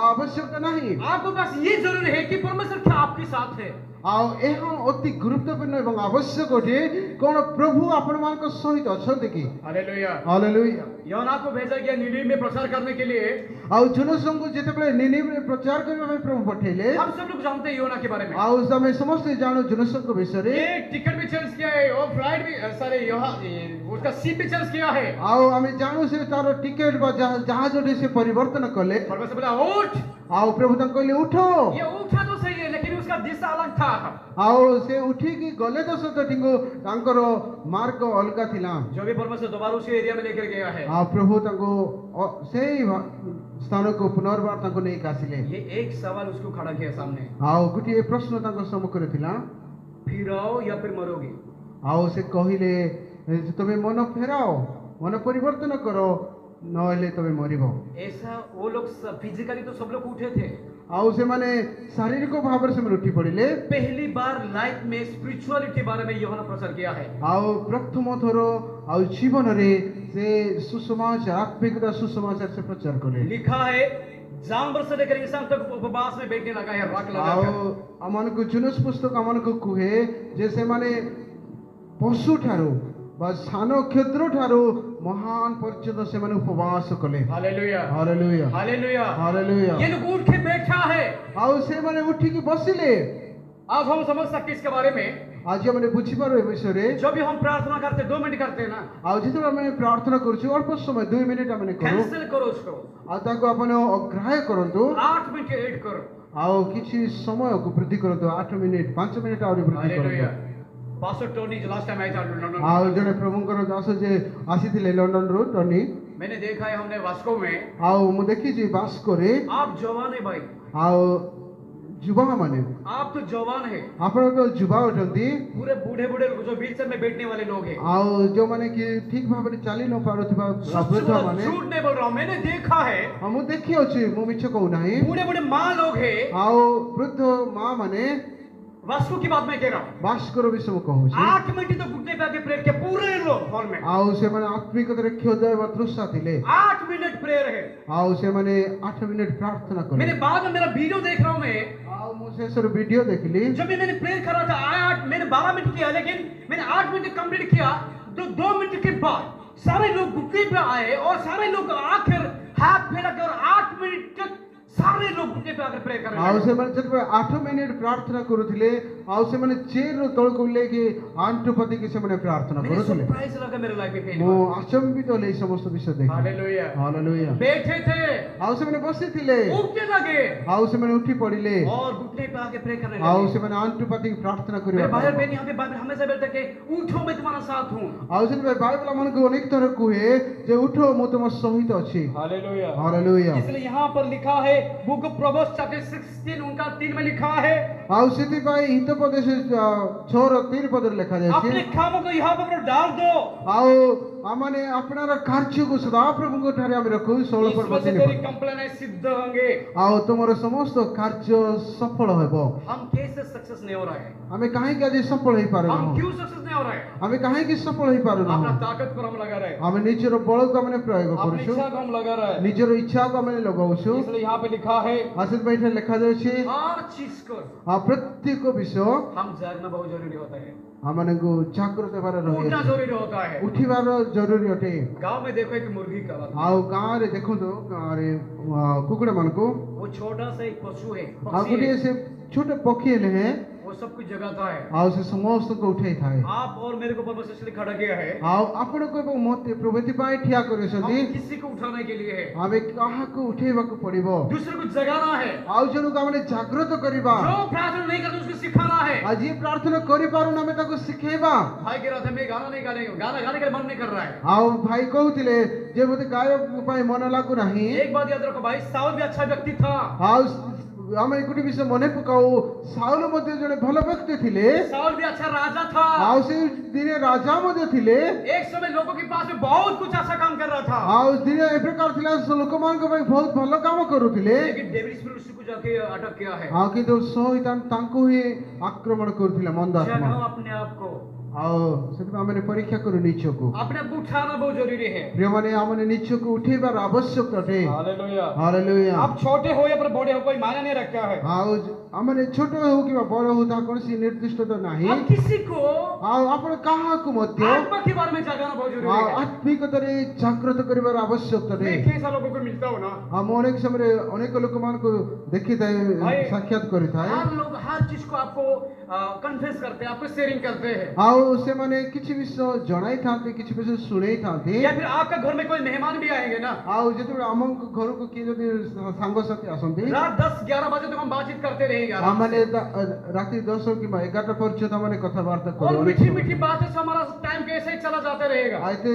ଆବଶ୍ୟକତା ନାହିଁ आपके पास ये जरूरी है कि परमेश्वर क्या आपके साथ है। ଆଉ ଏହା ଅତି ଗୁରୁତ୍ୱପୂର୍ଣ୍ଣ ଏବଂ ଆବଶ୍ୟକ ଅଟେ କଣ ପ୍ରଭୁ ଆପଣମାନଙ୍କ ସହିତ ଅଛନ୍ତି କି हालेलुया। ହାଲେଲୁୟା योना को भेजा गया निनिवे में प्रचार करने के लिए। ଆଉ ଜନସଂଘକୁ ଯେତେବେଳେ ନିନିବରେ ପ୍ରଚାର କରିବା ପାଇଁ ପ୍ରଭୁ ପଠେଇଲେ हम सब लोग जानते हैं योना के बारे में। ଆଉ ଆମେ ସମସ୍ତେ ଜାଣୁ ଜନସଂଘ ବିଷୟରେ ये टिकट भी चेंज किया है और फ्लाइट भी, सॉरी यहाँ उसका सीट भी चेंज किया है। ଆଉ ଆମେ ଜାଣୁ ସେ ତାର ଟିକେଟ ବା ଜାହାଜଟି ସେ ପରିବର୍ତ୍ତନ କଲେ परमेश्वर बोला उठ, ଆଉ ପ୍ରଭୁ ତାଙ୍କୁ କହିଲେ ଉଠ ये उठा तो सही है लेकिन उसका दिशा अलग था। ଆଉ ସେ ଉଠିକି ଗଲେ ତ ସତ କିନ୍ତୁ ତାଙ୍କର ମାର୍ଗ ଅଲଗା ଥିଲା जो भी परमेश्वर दोबारा उसी एरिया में लेकर गया है, ଆଉ ପ୍ରଭୁ ତାଙ୍କୁ ସେଇ ସ୍ଥାନକୁ ପୁନର୍ବାର ତାଙ୍କୁ ନେଇକି ଆସିଲେ ये एक सवाल उसको खड़ा किया सामने, ଆଉ ଗୋଟିଏ ପ୍ରଶ୍ନ ତାଙ୍କ ସମ୍ମୁଖରେ ଥିଲା फिर आओ या फिर मरोगे। ଆଉ ସେ କହିଲେ ତମେ ମନ ଫେରାଅ ମନ ପରିବର୍ତ୍ତନ କର ନହେଲେ ତମେ ମରିବ ऐसा वो लोग फिजिकली तो सब लोग उठे थे। ଆଉ ସେମାନେ ଶାରୀରିକ ଭାବରେ ସେମାନେ ଉଠି ପଡ଼ିଲେ पहली बार लाइफ में स्पिरिचुअलिटी बारे में यूहन्ना प्रचार किया है। ଆଉ ପ୍ରଥମ ଥର ଆଉ ଜୀବନରେ ସେ ସୁସମାଚାର ଆତ୍ମିକତା ସୁସମାଚାର ସେ ପ୍ରଚାର କଲେ लिखा है, जानवर से लेकर इंसान तक उपवास में बैठने लगा है, राख लगा ଆଉ है। ଆମମାନଙ୍କୁ ଜୁନସ୍ ପୁସ୍ତକ ଆମମାନଙ୍କୁ କୁହେ ଯେ ସେମାନେ ପଶୁ ଠାରୁ ବା ସାନ କ୍ଷୁଦ୍ର ଠାରୁ ମହାନ ପର୍ଯ୍ୟନ୍ତ ସେମାନେ ଉପବାସ କଲେ हालेलुया, ହାଲେଲୁୟା हालेलुया। ହାଲେଲୁୟା ये लोग उठ के बैठा है। ଆଉ ସେମାନେ ଉଠିକି ବସିଲେ अब हम समझ सकते हैं इसके बारे में। ଆଜି ଆମେ ବୁଝିପାରୁ ଏ ବିଷୟରେ जब भी हम प्रार्थना करते 2 मिनट करते हैं ना, ଆଉ ଯେତେବେଳେ ଆମେ ପ୍ରାର୍ଥନା କରୁଛୁ ଅଳ୍ପ ସମୟ 2 ମିନିଟ୍ ଆମେ କରୁ कैंसिल करो उसको, ଆଉ ତାକୁ ଆପଣ ଅଗ୍ରାହ୍ୟ କରନ୍ତୁ 8 मिनट ऐड करो। ଆଉ କିଛି ସମୟକୁ ବୃଦ୍ଧି କରନ୍ତୁ 8 ମିନିଟ୍ 5 ମିନିଟ୍ ଆହୁରି ବୃଦ୍ଧି हालेलुया। କରନ୍ତୁ पास्टर टोनी जो लास्ट टाइम आया था लंदन, ଆଉ ଜଣେ ପ୍ରଭୁଙ୍କର ଦାସ ଯେ ଆସିଥିଲେ ଲଣ୍ଡନରୁ ଟନି मैंने देखा है हमने वास्को में, ଆଉ ମୁଁ ଦେଖିଛି ବାସ୍କୋରେ आप जवान है भाई, ଆଉ ଯୁବାମାନେ आप तो जवान है। ଆପଣ ତ ଯୁବା ଅଟନ୍ତି पूरे बूढ़े बूढ़े जो व्हीलचेयर में बैठने वाले लोग हैं। ଆଉ ଯୋଉମାନେ କି ଠିକ ଭାବରେ ଚାଲି ନ ପାରୁଥିବା ବୃଦ୍ଧ ମାନେ झूठ नहीं बोल रहा हूँ, मैंने देखा है ହଁ ମୁଁ ଦେଖିଅଛି ମୁଁ ମିଛ କହୁନାହିଁ बूढ़े बूढ़े माँ लोग हैं। ଆଉ ବୃଦ୍ଧ ମା ମାନେ वास्को की बात मैं कह रहा हूँ, ବାସ୍କୋର ବିଷୟ ମୁଁ କହୁଛି 8 मिनट तो घुटने पे आके प्रेयर किया पूरे लोग हॉल में। ଆଉ ସେମାନେ ଆତ୍ମିକତାରେ କ୍ଷୁଧା ବା ତୃଷା ଥିଲେ 8 मिनट प्रेयर है। ଆଉ ସେମାନେ 8 ମିନିଟ୍ ପ୍ରାର୍ଥନା କଲେ मैंने बाद में मेरा वीडियो देख रहा हूँ मैं, ଆଉ ମୁଁ ଶେଷର ଭିଡିଓ ଦେଖିଲି जब भी मैंने प्रेयर करा था मैंने 12 मिनट किया, लेकिन मैंने 8 मिनट कंप्लीट किया तो 2 मिनट के बाद सारे लोग घुटने पे आए और सारे लोग आकर हाथ फैला कर 8 मिनट तक सारे लोग घुटने पे आकर प्रे कर ଆଉ रहे हैं। ସେମାନେ ଯେତେବେଳେ 8 ମିନିଟ୍ ପ୍ରାର୍ଥନା କରୁଥିଲେ ଆଉ ସେମାନେ ଚେୟାରରୁ ତଳକୁ ଓହ୍ଲେଇକି ଆଣ୍ଠୁ ପତିକି ସେମାନେ ପ୍ରାର୍ଥନା मुझे କରୁଥିଲେ। सरप्राइज लगा मेरे लाइफ में पहली ମୁଁ बार। ଆଚମ୍ବିତ ହେଲି ଏହି ସମସ୍ତ ବିଷୟ ଦେଖି। हालेलुया। ହାଲେଲୁୟା। बैठे थे, ଆଉ ସେମାନେ ବସିଥିଲେ उठने लगे ଆଉ ସେମାନେ ଉଠି ପଡ଼ିଲେ और घुटने पे आके प्रे करने ଆଉ लगे। ସେମାନେ ଆଣ୍ଠୁ ପତିକି ପ୍ରାର୍ଥନା मेरे କରିବା भाई और ପାଇଁ। बहन यहाँ पे बाइबल हमेशा बोलते हैं कि उठो मैं तुम्हारा साथ हूँ। ଆଉ ସେଥିପାଇଁ ବାଇବଲ ଆମକୁ ଅନେକ ଥର କୁହେ ଯେ ଉଠ ମୁଁ ତୁମ ସହିତ ଅଛି। हालेलुया। ହାଲେଲୁୟା। इसलिए यहाँ पर लिखा है बुक ऑफ प्रोवर्ब्स चैप्टर 16 उनका 3 में लिखा है ଆଉ ସେଥିପାଇଁ ହିତୋପଦେଶ 6:3 ପଦରେ ଲେଖାଯାଇଛି अपने कामों को यहाँ पर डाल दो, ଆଉ ଆମମାନେ ଆପଣାର କାର୍ଯ୍ୟକୁ ସଦାପ୍ରଭୁଙ୍କ ଠାରେ ଆମେ ରଖୁ 16 इसमें ପର୍ବ से 3 तेरी ପଦ। कंप्लेन सिद्ध होंगे। ଆଉ ତୁମର ସମସ୍ତ କାର୍ଯ୍ୟ ସଫଳ ହେବ। हम कैसे सक्सेस नहीं हो रहा है? ଆମେ କାହିଁକି ଆଜି ସଫଳ हम ହେଇପାରୁନାହୁଁ? क्यों सक्सेस नहीं हो रहा है? ଆମେ କାହିଁକି ସଫଳ अपना ହେଇପାରୁନାହୁଁ? ताकत पर हम लगा रहे, ଆମେ ନିଜର ବଳକୁ ଆମେ ପ୍ରୟୋଗ अपनी କରୁଛୁ, इच्छा को हम लगा रहे। ନିଜର ଇଚ୍ଛାକୁ ଆମେ ଲଗାଉଛୁ। इसलिए यहाँ पे लिखा है ଆଉ ସେଥିପାଇଁ ଏଠାରେ ଲେଖାଯାଉଛି हर चीज को ଆଉ ପ୍ରତ୍ୟେକ ବିଷୟ हम जागना बहुत जरूरी होता है, ଆମମାନଙ୍କୁ ଜାଗ୍ରତ ହେବାର उठना ରହିଛି, जरूरी होता है। ଉଠିବାର ଜରୁରୀ ଅଟେ। गांव में देखो एक मुर्गी का ଆଉ ଗାଁରେ ଦେଖନ୍ତୁ ଗାଁରେ କୁକୁଡ଼ା ମାନଙ୍କୁ वो छोटा सा एक पशु है, ଆଉ पक्षी ଗୋଟିଏ है, ସେ ଛୋଟ ପକ୍ଷୀ ହେଲେ वो सब कुछ जगाता है। ଆଉ ସେ ସମସ୍ତଙ୍କୁ ଉଠେଇଥାଏ। आप और मेरे को परमेश्वर इसलिए खड़ा किया है, ଆଉ ଆପଣଙ୍କୁ ଏବଂ ମୋତେ ପ୍ରଭୁ ଏଥିପାଇଁ ଠିଆ କରିଛନ୍ତି हम किसी को उठाने के लिए है, ଆମେ କାହାକୁ ଉଠେଇବାକୁ ପଡିବ, दूसरे को जगाना है। ଆଉ ଜଣକୁ ଆମେ ଜାଗ୍ରତ କରିବା। जो प्रार्थना नहीं करते उसको सिखाना है। ଆଉ ଯିଏ ପ୍ରାର୍ଥନା କରିପାରୁନ ଆମେ ତାକୁ ଶିଖେଇବା। भाई कह रहा था मैं गाना नहीं गाने गाना गाने के लिए मन नहीं कर रहा है। ଆଉ ଭାଇ କହୁଥିଲେ ଯେ ମୋତେ ଗାୟକ ପାଇଁ ମନ ଲାଗୁନାହିଁ। एक बात याद रखो भाई, साउल भी अच्छा व्यक्ति था। ଆଉ ଆମେ ଗୋଟେ ବିଷୟ ମନେ ପକାଉ, ସାଉଲ ମଧ୍ୟ ଜଣେ ଭଲ ବ୍ୟକ୍ତି ଥିଲେ, साउल भी अच्छा राजा था। ଆଉ ସେ ଦିନେ ରାଜା ମଧ୍ୟ ଥିଲେ। एक समय लोगों के पास में बहुत कुछ अच्छा काम कर रहा था, ଆଉ ଦିନେ ଏ ପ୍ରକାର ଥିଲା ଲୋକମାନଙ୍କ ପାଇଁ ବହୁତ ଭଲ କାମ କରୁଥିଲେ। लेकिन डेविड स्पिरिट उसको जाके अटक किया है। ଆଉ କିନ୍ତୁ ଶୈତାନ ତାଙ୍କୁ ହିଁ ଆକ୍ରମଣ କରୁଥିଲା ମନ୍ଦ ଆତ୍ମା। जगाओ अपने आप को, ଆଉ ସେଥିପାଇଁ ଆମେ ପରୀକ୍ଷା କରୁ ନିଜକୁ। अपने आप को उठाना बहुत जरूरी है। ପ୍ରିୟମାନେ ଆମେ ନିଜକୁ ଉଠେଇବାର ଆବଶ୍ୟକ ଅଟେ। हालेलुया। ହାଲେଲୁୟା। आप छोटे हो या फिर बड़े हो कोई मायने नहीं रखता है। ଆଉ ଆମେ ଛୋଟ ହଉ କିମ୍ବା ବଡ଼ ହଉ ତାହା କୌଣସି ନିର୍ଦ୍ଦିଷ୍ଟ ତ ନାହିଁ। आप किसी को ଆଉ ଆପଣ କାହାକୁ ମଧ୍ୟ आत्मा के बारे में जगाना बहुत जरूरी ଆଉ है। ଆତ୍ମିକତାରେ ଜାଗ୍ରତ କରିବାର ଆବଶ୍ୟକ ଅଟେ। मैं कैसा लोगों को मिलता हूँ ना, ଆଉ ମୁଁ ଅନେକ ସମୟରେ ଅନେକ ଲୋକମାନଙ୍କୁ ଦେଖିଥାଏ, ଭାଇ, ସାକ୍ଷାତ କରିଥାଏ। हर लोग हर चीज को आपको कन्फेस करते हैं, आपको शेयरिंग करते हैं। ଆଉ ସେମାନେ କିଛି ବିଷୟ ଜଣାଇଥାନ୍ତି, କିଛି ବିଷୟ ଶୁଣେଇଥାନ୍ତି। या फिर आपका घर में कोई मेहमान भी आएंगे ना, ଆଉ ଯେତେବେଳେ ଆମ ଘରକୁ କିଏ ଯଦି ସାଙ୍ଗସାଥି ଆସନ୍ତି, रात 10-11 बजे तक हम बातचीत करते रहेंगे आराम ଆମମାନେ से। ରାତି 10 କିମ୍ବା 11ଟା ପର୍ଯ୍ୟନ୍ତ ଆମେ କଥାବାର୍ତ୍ତା और କରୁ। मीठी मीठी बातें से हमारा टाइम कैसे ही चला जाता रहेगा। ଆଉ ଏତେ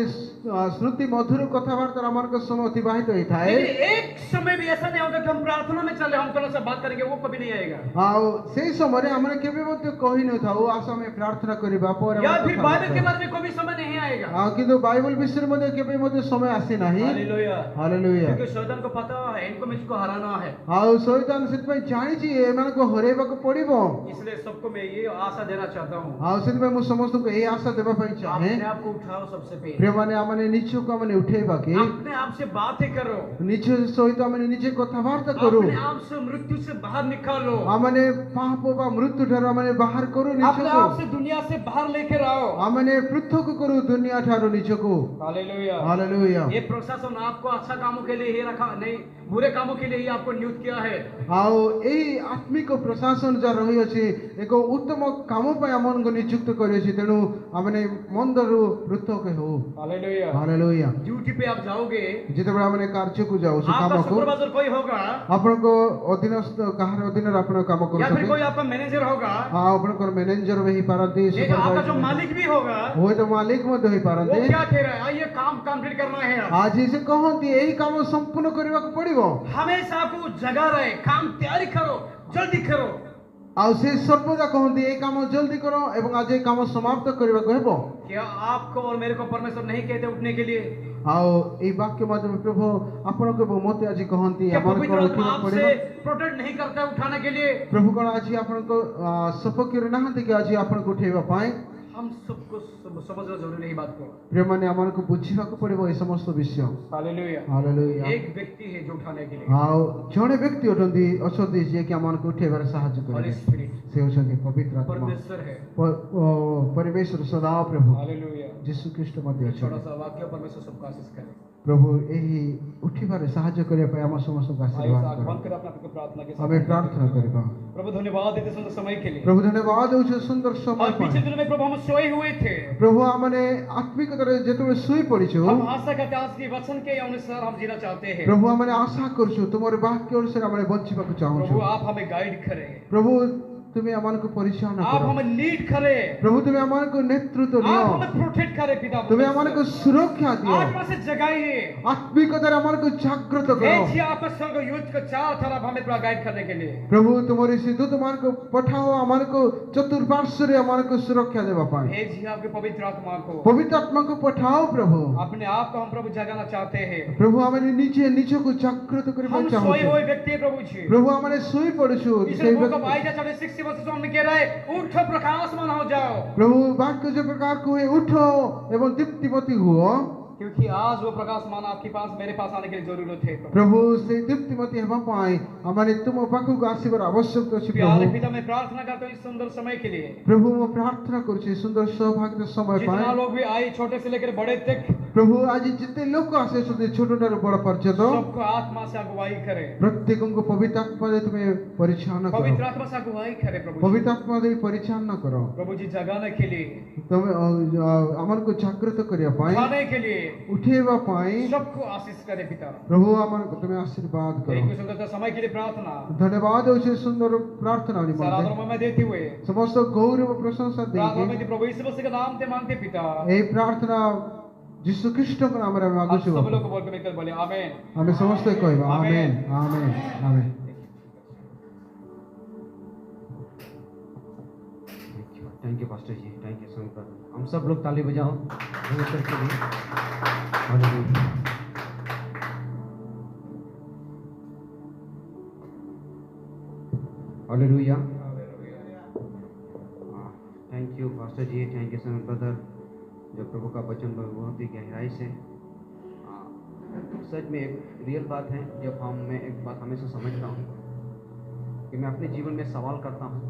ସ୍ମୃତି ମଧୁର କଥାବାର୍ତ୍ତା ଆମମାନଙ୍କ ସମୟ ଅତିବାହିତ ହେଇଥାଏ। लेकिन एक समय भी ऐसा नहीं होगा कि हम प्रार्थना में चले, हम थोड़ा सा बात करेंगे, वो कभी नहीं आएगा। ଆଉ ସେଇ ସମୟରେ ଆମେ କେବେ ମଧ୍ୟ କହିନଥାଉ ଆସ ଆମେ ପ୍ରାର୍ଥନା କରିବା ପରେ या ଆମେ फिर କଥାବାର୍ତ୍ତା बाइबल के ହେବା। बारे में कोई समय नहीं आएगा। ଆଉ କିନ୍ତୁ ବାଇବଲ ବିଷୟରେ ମଧ୍ୟ କେବେ ମଧ୍ୟ ସମୟ ଆସିନାହିଁ। हालेलुया। ହାଲେଲୁୟା। क्योंकि शैतान को पता है इनको मुझको हराना है, ଆଉ ଶୈତାନ ସେଥିପାଇଁ ଜାଣିଛି ଏମାନଙ୍କୁ ହରେଇବାକୁ ପଡିବ। इसलिए सबको मैं ये आशा देना चाहता हूँ, ଆଉ ସେଥିପାଇଁ ମୁଁ ସମସ୍ତଙ୍କୁ ଏଇ ଆଶା ଦେବା ପାଇଁ ଚାହେଁ। अपने आप को उठाओ सबसे पहले, ପ୍ରିୟମାନେ ଆମେ ନିଜକୁ ଆମେ ଉଠେଇବା କି अपने आप से बातें करो, ନିଜ ସହିତ ଆମେ ନିଜେ କଥାବାର୍ତ୍ତା କରୁ। अपने आप से मृत्यु से बाहर निकालो, ଆମମାନେ ପାପ ବା ମୃତ୍ୟୁ ଠାରୁ ଆମେ ବାହାର କରୁ अपने ନିଜକୁ। आप से दुनिया से बाहर लेकर आओ। ଆମମାନେ ପୃଥକ କରୁ ଦୁନିଆ ଠାରୁ ନିଜକୁ। हालेलुया। ହାଲେଲୁୟା। ये प्रशासन आपको अच्छा कामों के लिए ही रखा नहीं, बुरे कामों के लिए ही आपको नियुक्त किया है। ଆଉ ଏଇ ଆତ୍ମିକ ପ୍ରଶାସନ ଯାହା ରହିଅଛି ଏକ ଉତ୍ତମ କାମ ପାଇଁ ଆମମାନଙ୍କୁ ନିଯୁକ୍ତ କରିଅଛି। ତେଣୁ ଆମେ ମନ୍ଦରୁ ପୃଥକ ହେଉ। हालेलुया। ହାଲେଲୁୟା। ड्यूटी पे आप जाओगे, ଯେତେବେଳେ ଆମେ କାର୍ଯ୍ୟକୁ ଯାଉ ସେ आपका କାମକୁ, सुपरवाइजर कोई होगा ଆପଣଙ୍କ ଅଧୀନସ୍ଥ କାହାର ଅଧୀନରେ ଆପଣ କାମ या फिर କରୁଛନ୍ତି, कोई आपका मैनेजर होगा, ଆଉ ଆପଣଙ୍କର ମ୍ୟାନେଜର ବି ହେଇପାରନ୍ତି, नहीं तो आपका जो supervisor, मालिक भी होगा, ହୁଏତ ମାଲିକ ମଧ୍ୟ वो ହେଇପାରନ୍ତି। क्या कह रहा है, ये काम कंप्लीट करना है। ଆଜି ସେ କହନ୍ତି ଏଇ କାମ ସମ୍ପୂର୍ଣ୍ଣ କରିବାକୁ ପଡିବ। हमेशा आपको जगा रहे, काम तैयारी करो, जल्दी करो। ଆଉ ସେ ସର୍ବଦା କହନ୍ତି ଏଇ କାମ ଜଲ୍ଦି କର ଏବଂ ଆଜି ଏଇ କାମ ସମାପ୍ତ କରିବାକୁ ହେବ। क्या आपको और मेरे को परमेश्वर नहीं कहते उठने के लिए? ଆଉ ଏଇ ବାକ୍ୟ ମାଧ୍ୟମରେ ପ୍ରଭୁ ଆପଣଙ୍କୁ ଏବଂ ମୋତେ ଆଜି କହନ୍ତି क्या ଆମମାନଙ୍କୁ पवित्र आत्मा ଉଠିବାକୁ आपसे ପଡିବ। प्रोटेक्ट नहीं करता उठाने के लिए? ପ୍ରଭୁ କଣ ଆଜି ଆପଣଙ୍କ ସପକ୍ଷରେ ନାହାନ୍ତି କି ଆଜି ଆପଣଙ୍କୁ ଉଠେଇବା ପାଇଁ? हम सबको समझना जरूरी है बात को। ପ୍ରିୟମାନେ ଆମମାନଙ୍କୁ ବୁଝିବାକୁ ପଡିବ ଏ ସମସ୍ତ ବିଷୟ। हालेलुया। ହାଲେଲୁୟା। एक व्यक्ति है जो उठाने के लिए, ଆଉ ଜଣେ ବ୍ୟକ୍ତି ଅଛନ୍ତି ଯିଏକି ଆମମାନଙ୍କୁ ଉଠେଇବାରେ ସାହାଯ୍ୟ होली କରିବେ। स्पिरिट, ସେ ହେଉଛନ୍ତି ପବିତ୍ର ଆତ୍ମା, परमेश्वर है। ପରିବେଶର ସଦା ପ୍ରଭୁ हालेलुया। ଯୀଶୁ ଖ୍ରୀଷ୍ଟ ମଧ୍ୟ छोटा ଅଛନ୍ତି। सा वाक्य, परमेश्वर सबको आशीष करे। प्रभु यही उठिबारे साहाय्य करिया पाए आम समस्त आइए आशीर्वाद आंख बंद करो कर अपना आपको प्रार्थना के साथ हमें प्रार्थना करिबा प्रभु धन्यवाद देते सुंदर समय के लिए प्रभु धन्यवाद होचे सुंदर समय और पिछले पाए दिनों में प्रभु हम सोए हुए थे प्रभु आमने आत्मिकतारे जेतबे सुई पड़िछु हम आशा करते हैं आज के वचन के अनुसार हम जीना चाहते हैं प्रभु आमने आशा करछु तुमर वाक्य अनुसार आमने बंचिबाकु प्रभु चाहछु आप हमें गाइड करें प्रभु तुम्हें अमानको परिचालना आप करो हमें लीड करें प्रभु तुम्हें अमानको नेतृत्व आप दियो हमें प्रोटेक्ट करें पिता तुम्हें अमानको सुरक्षा दियो आत्मा से जगाइए आत्मिकतारे अमानको जागृत हे करो जी आप स्वर्ग युद्ध को चारों तरफ हमें पूरा गाइड करने के लिए प्रभु तुम्हारी से दूत अमानको पठाओ अमानको चतुर्पार्श्व रे अमानको सुरक्षा देवा पाए हे जी आपके पवित्र आत्मा को पवित्र आत्मा को पठाओ प्रभु अपने आप को हम प्रभु जगाना चाहते हैं प्रभु हमें नीचे को जागृत हम करिबा सोए चाहू हुए व्यक्ति हैं प्रभु जी प्रभु हमें सोई पड़छु इस बुक ऑफ आइजा चैप्टर 60 वर्सेस में कह रहा है उठो प्रकाशमान हो जाओ प्रभु वाक्य जो प्रकार को है उठो एवं दीप्तिमती हुओ क्योंकि आज वो प्रकाशमान आपके पास मेरे पास आने के लिए जरूरत है प्रभु से दीप्तिमती हेबा पाए हमारे तुम पाखु आसीबार आवश्यक अछि प्यारे प्रभु पिता मैं प्रार्थना करता हूँ इस सुंदर समय के लिए प्रभु मैं प्रार्थना करूँ सुंदर सौभाग्य समय जितना पाए लोग भी आए छोटे से लेकर बड़े तक प्रभु आज जितने लोग आसे छोटे बड़ पर्यंत सबको आत्मा से अगुवाई करे प्रत्येक को पवित्र आत्मा दे तुम्हें परिचालना करो पवित्र आत्मा से अगुवाई करे प्रभु पवित्र आत्मा दे परिचालना करो प्रभु जी जगाने के लिए तुम्हें अमन को जागृत करिया पाए उठाने के लिए उठेवा पाए सबको आशीष करे पिता प्रभु अमन को तुम्हें आशीर्वाद एक करो सुंदर समय के लिए प्रार्थना धन्यवाद हो सुंदर प्रार्थना सारा में देते हुए समस्त गौरव प्रशंसा प्रार्थना देके में प्रभु यीशु मसीह के नाम से मांगते पिता ये प्रार्थना यीशु ख्रीष्ट के नाम रे मांगु आप छु सब लोग को बोल के मिलकर बोले आमेन हमें समस्त कहबा amen amen amen thank you pastor ji, thank you so much. हम सब लोग ताली बजाओ परमेश्वर के लिए। Hallelujah. Hallelujah. Thank you pastor ji, thank you so much brother, जो प्रभु का वचन बहुत ही गहराई से सच में एक रियल बात है। जब मैं एक बात हमेशा समझता हूँ कि मैं अपने जीवन में सवाल करता हूँ,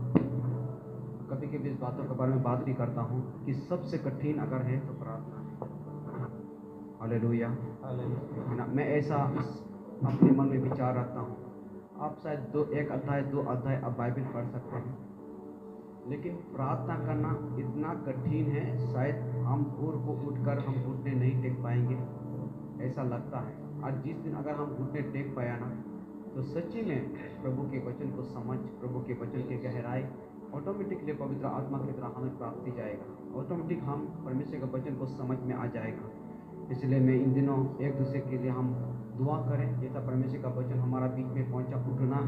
कभी कभी इस बातों के बारे में बात भी करता हूँ कि सबसे कठिन अगर है तो प्रार्थना है। हालेलुया, है ना। मैं ऐसा अपने मन में विचार रखता हूँ। आप शायद एक अध्याय दो अध्याय अब बाइबल पढ़ सकते हैं, लेकिन प्रार्थना करना इतना कठिन है, शायद हम भोर को उठकर हम घुटने नहीं टेक पाएंगे, ऐसा लगता है। और जिस दिन अगर हम घुटने टेक पाया ना, तो सच्ची में प्रभु के वचन को समझ, प्रभु के वचन की गहराई ऑटोमेटिकली पवित्र आत्मा की तरह हमें प्राप्ति जाएगा। ऑटोमेटिक हम परमेश्वर के वचन को समझ में आ जाएगा। इसलिए मैं इन दिनों एक दूसरे के लिए हम दुआ करें, जैसा परमेश्वर का वचन हमारा बीच में पहुंचा, उठना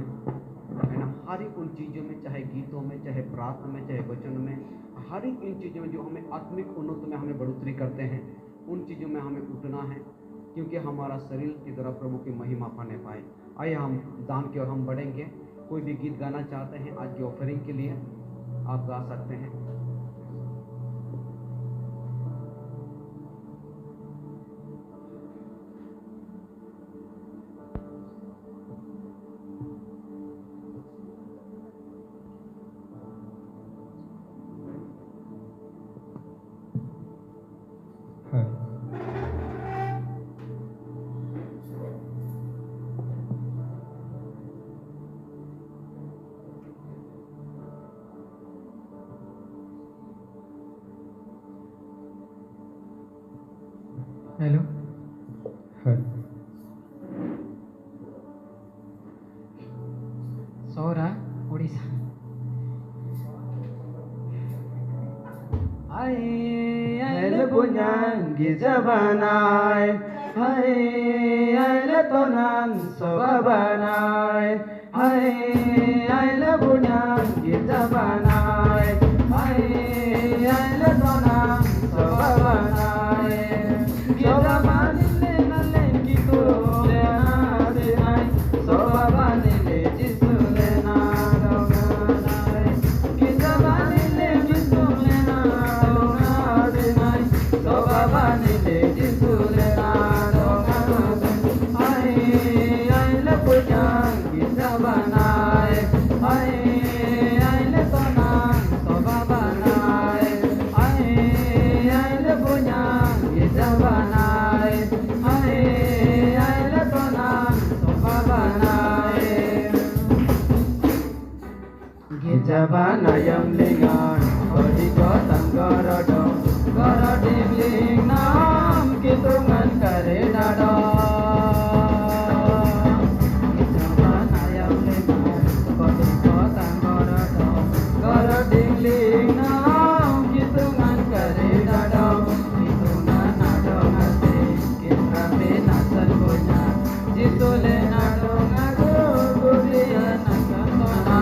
है ना। हर एक उन चीज़ों में, चाहे गीतों में, चाहे प्रार्थना में, चाहे वचन में, हर एक इन चीज़ों में जो हमें आत्मिक उन्नत में हमें बढ़ोतरी करते हैं, उन चीज़ों में हमें उठना है, क्योंकि हमारा शरीर की तरह प्रभु की महिमा पाने पाए। आइए हम दान की ओर हम बढ़ेंगे। कोई भी गीत गाना चाहते हैं आज की ऑफरिंग के लिए, आप गा सकते हैं। हेलो, सौरा ओडिशा। आइले बुझांगी जबानाय, आइले तोनान सोबानाय, आइले बुझांगी जबानाय, आइले तोनान सोबानाय। Soba banile nale kitule nadenai, soba banile jisule nadenai, kita banile jisule nadenai, soba banile jisule nadenai. Ai le pujang kita Jisule nadu ngagu budiya nakatona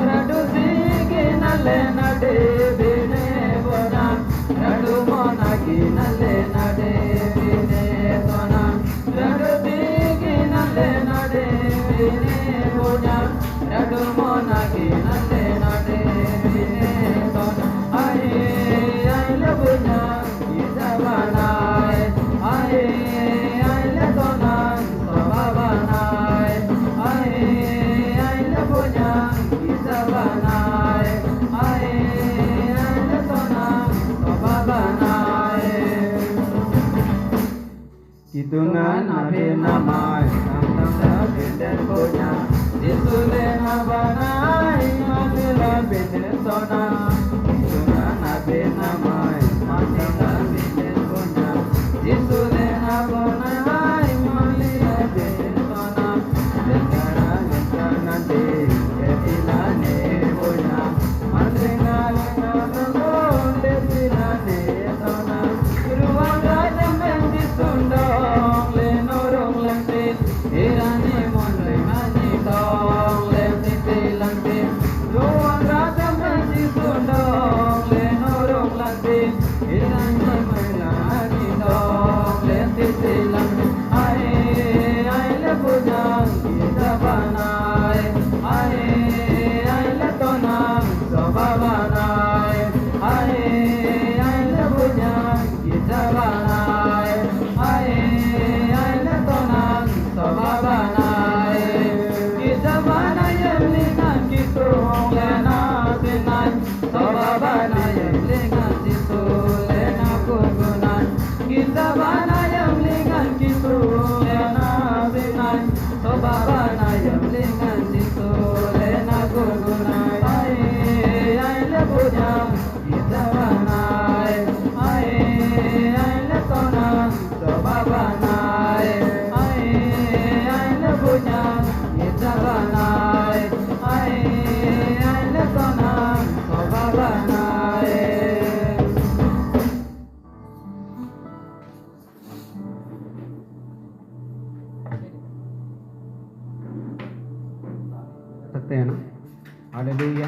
Radu sigi nale nade bine bona Radu monagi nale nade bine bona Radu sigi nale nade bine bona Radu monagi nale nade bine bona I love you Isabanai I love you Sababanai I love you Isabanai I love you Sababanai Hitungan nabi namai Tantang biden punya Jisule nabanai Manila biden sona Hitungan nabi namai Tantang biden punya Jisule nabanai Manila biden sona Negara nanti Ketilane punya Mandengale nabon Ketilane sona Ruang raja mendi sundong Lenorong lentit Irani mon lengani tong Lentit lentit Ruang raja mendi sundong Lenorong lentit Irani mon lengani tong Lentit lentit Ai lepujang kita banai Ai letonang soba banai Ai lepujang kita banai Ai letonang soba banai Kita banai yang lingan kitu lena sinan Soba banai yang lingan kitu lena kukunan Kita banai yang lingan kitu lena sinan Soba banai yang lingan kitu lena kukunan Ai lepujang kita banai Ai letonang soba banai Ai lepujang kita banai Ai letonang soba banai सकते हैं ना hallelujah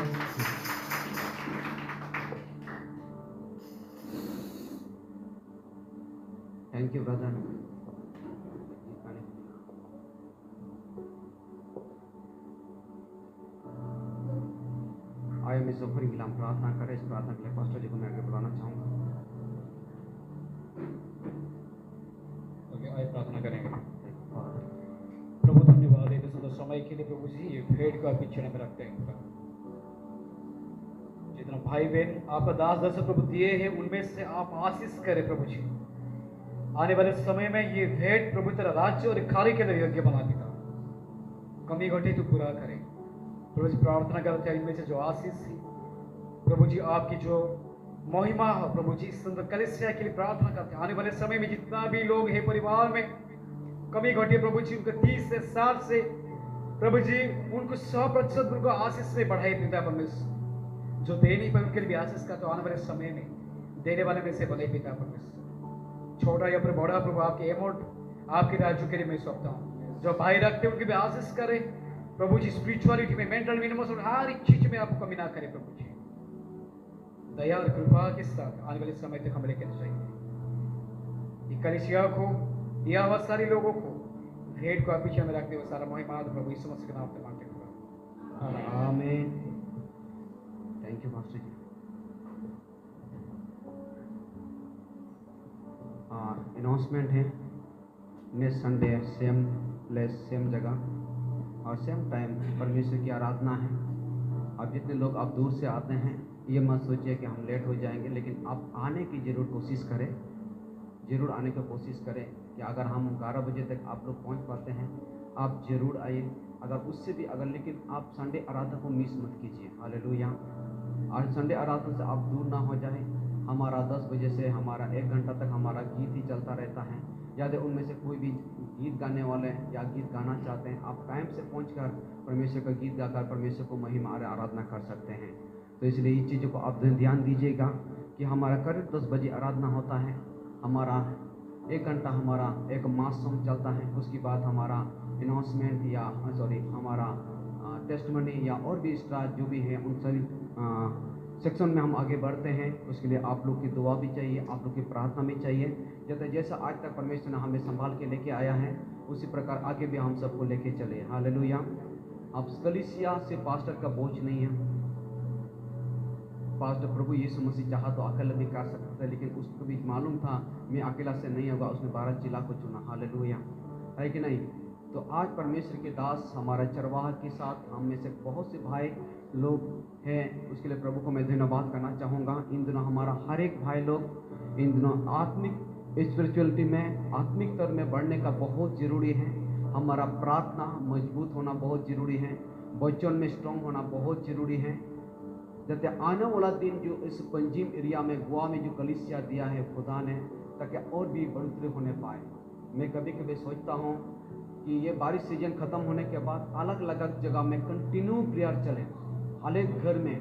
thank you brother आइए मैं सफर के लिए हम प्रार्थना करें इस प्रार्थना के लिए पास्टर जी को मैं आगे बुलाना चाहूँगा ओके आइए प्रार्थना करेंगे प्रभु धन्यवाद है सुंदर समय के लिए प्रभु जी ये भेंट को आपके चरण में रखते हैं प्रभु। जितना भाई बहन आपका दास दस प्रभु दिए हैं उनमें से आप आशीष करें प्रभु जी आने वाले समय में ये भेंट प्रभु तेरा राज्य और कार्य के लिए योग्य बना पिता कमी घटी तो पूरा करें प्रभु जी प्रार्थना करते हैं इनमें से जो आशीष है प्रभु जी आपकी जो महिमा है प्रभु जी सुंदर कलिसिया के लिए प्रार्थना करते हैं आने वाले समय में जितना भी लोग हैं परिवार में कमी घटी प्रभु जी उनको 30 से 60 से प्रभु जी उनको 100% उनको आशीष में बढ़ाए पिता परमेश्वर जो दे नहीं पाए उनके लिए भी आशीष का तो आने वाले समय में देने वाले में से बढ़ाए पिता परमेश्वर छोटा या फिर बड़ा प्रभु आपके अमाउंट आपके राज्यों के लिए मैं सौंपता हूँ जो भाई रखते उनके भी आशीष करें प्रभु जी स्पिरिचुअलिटी में मेंटल मिनिमस और हर एक चीज में आपको कमी ना करे प्रभु जी दया और कृपा के साथ आने वाले समय तक हम लेकर चाहिए कलिसिया को या वह सारे लोगों को भेंट को आप पीछे में रखते हुए सारा महिमा प्रभु यीशु मसीह के नाम से मांगते हुए आमीन thank you master ji announcement है next Sunday same place same जगह और सेम टाइम परमेश्वर की आराधना है अब जितने लोग आप दूर से आते हैं ये मत सोचिए कि हम लेट हो जाएंगे लेकिन आप आने की ज़रूर कोशिश करें ज़रूर आने की कोशिश करें कि अगर हम 11 बजे तक आप लोग पहुंच पाते हैं आप ज़रूर आइए अगर उससे भी अगर लेकिन आप संडे आराधना को मिस मत कीजिए हालेलुया आज संडे आराधना से आप दूर ना हो जाए हमारा 10 बजे से हमारा 1 घंटा तक हमारा गीत ही चलता रहता है यदि उनमें से कोई भी गीत गाने वाले हैं या गीत गाना चाहते हैं आप टाइम से पहुंचकर परमेश्वर का गीत गाकर परमेश्वर को महिमा और आराधना कर सकते हैं तो इसलिए इस चीज़ों को आप ध्यान दीजिएगा कि हमारा करीब 10 बजे आराधना होता है हमारा 1 घंटा हमारा एक मास सॉन्ग चलता है, उसके बाद हमारा अनाउंसमेंट या हमारा टेस्टमनी या और भी एक्स्ट्रा जो भी है उन सभी सेक्शन में हम आगे बढ़ते हैं। उसके लिए आप लोग की दुआ भी चाहिए, आप लोग की प्रार्थना भी चाहिए। जैसा आज तक परमेश्वर ने हमें संभाल के लेके आया है, उसी प्रकार आगे भी हम सबको लेके चले। हालेलुया। अब कलीसिया से पास्टर का बोझ नहीं है। पास्टर प्रभु यीशु मसीह चाहा तो अकेला भी कर सकता था, लेकिन उसको भी मालूम था मैं अकेला से नहीं होगा, उसने 12 जिला को चुना। हालेलुया, है कि नहीं? तो आज परमेश्वर के दास हमारा चरवाहा के साथ हम में से बहुत से भाई लोग हैं, उसके लिए प्रभु को मैं धन्यवाद करना चाहूँगा। इन दिनों हमारा हर एक भाई लोग इन दिनों आत्मिक स्पिरिचुअलिटी में, आत्मिक स्तर में बढ़ने का बहुत ज़रूरी है। हमारा प्रार्थना मजबूत होना बहुत ज़रूरी है, वचन में स्ट्रॉन्ग होना बहुत ज़रूरी है। जैसे आने वाला दिन जो इस पंजीम एरिया में गोवा में जो कलीसिया दिया है खुदा ने, ताकि और भी बढ़ोतरी होने पाए। मैं कभी कभी सोचता हूँ कि ये बारिश सीजन ख़त्म होने के बाद अलग अलग जगह में कंटिन्यू प्रेयर चले, हर एक घर में।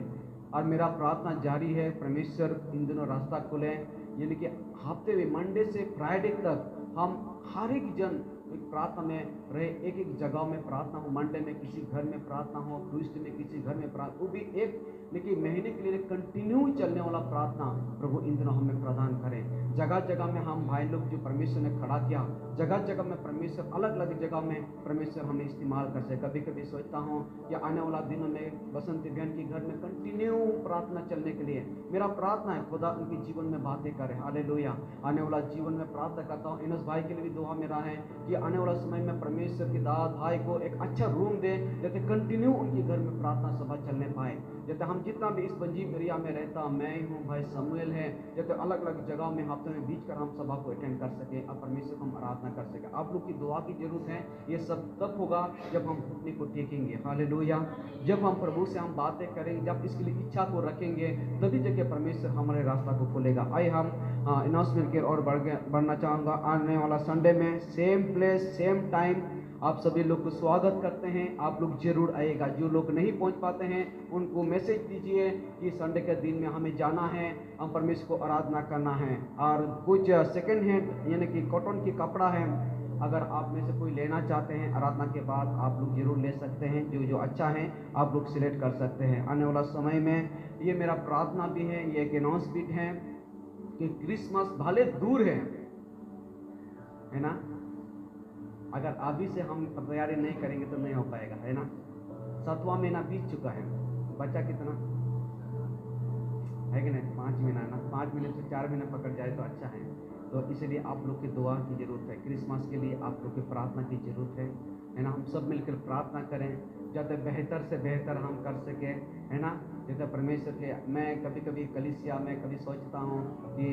और मेरा प्रार्थना जारी है, परमेश्वर इन दिनों रास्ता खोले, यानी कि हफ्ते में मंडे से फ्राइडे तक हम हर एक जन एक प्रार्थना में रहे। एक एक जगह में प्रार्थना हो, मंडे में किसी घर में प्रार्थना हो, ट्यूसडे में किसी घर में प्रार्थना, वो भी एक लेकिन महीने के लिए कंटिन्यू चलने वाला प्रार्थना प्रभु इन दिनों हमें प्रदान करें। जगह जगह में हम भाई लोग जो परमेश्वर ने खड़ा किया, जगह जगह में परमेश्वर अलग अलग जगह में परमेश्वर हमें इस्तेमाल कर सके। कभी कभी सोचता हूँ कि आने वाला दिनों में बसंती बहन के घर में कंटिन्यू प्रार्थना चलने के लिए मेरा प्रार्थना है खुदा उनके जीवन में बातें करे। हालेलुया। आने वाला जीवन में प्रार्थना करता हूँ, इनस भाई के लिए भी दुआ मेरा है कि आने वाला समय में परमेश्वर के दास भाई को एक अच्छा रूम दे, जैसे कंटिन्यू उनके घर में प्रार्थना सभा चलने पाए। जैसे हम जितना भी इस पंजीम एरिया में रहता, मैं ही हूँ, भाई समूएल है, जैसे अलग अलग जगह में हफ्ते में बीच कर हम सभा को अटेंड कर सके और परमेश्वर को हम आराधना कर सके। आप लोग की दुआ की जरूरत है। ये सब तब होगा जब हम घुटने को टेकेंगे। हालेलुया। जब हम प्रभु से हम बातें करेंगे, जब इसके लिए इच्छा को रखेंगे, तभी जगह परमेश्वर हमारे रास्ता को खोलेगा। आइए हम अनाउंसमेंट के और बढ़ना चाहूँगा। आने वाला संडे में सेम प्लेस सेम टाइम आप सभी लोग को स्वागत करते हैं। आप लोग जरूर आइएगा। जो लोग नहीं पहुंच पाते हैं उनको मैसेज दीजिए कि संडे के दिन में हमें जाना है, हम परमेश्वर को आराधना करना है। और कुछ सेकंड हैंड यानी कि कॉटन की कपड़ा है, अगर आप में से कोई लेना चाहते हैं आराधना के बाद आप लोग जरूर ले सकते हैं। जो जो अच्छा है आप लोग सिलेक्ट कर सकते हैं। आने वाला समय में ये मेरा प्रार्थना भी है, ये एक अनाउंसमेंट है कि क्रिसमस भले दूर है ना, अगर अभी से हम तैयारी नहीं करेंगे तो नहीं हो पाएगा, है ना। 7वां महीना बीत चुका है, बचा कितना है कि नहीं? 5 महीना ना, 5 महीने से 4 महीने पकड़ जाए तो अच्छा है। तो इसलिए आप लोग की दुआ की जरूरत है। क्रिसमस के लिए आप लोग की प्रार्थना की जरूरत है ना। हम सब मिलकर प्रार्थना करें जाते बेहतर से बेहतर हम कर सके, है ना। जैसे परमेश्वर के मैं कभी कभी कलीसिया में कभी सोचता हूँ कि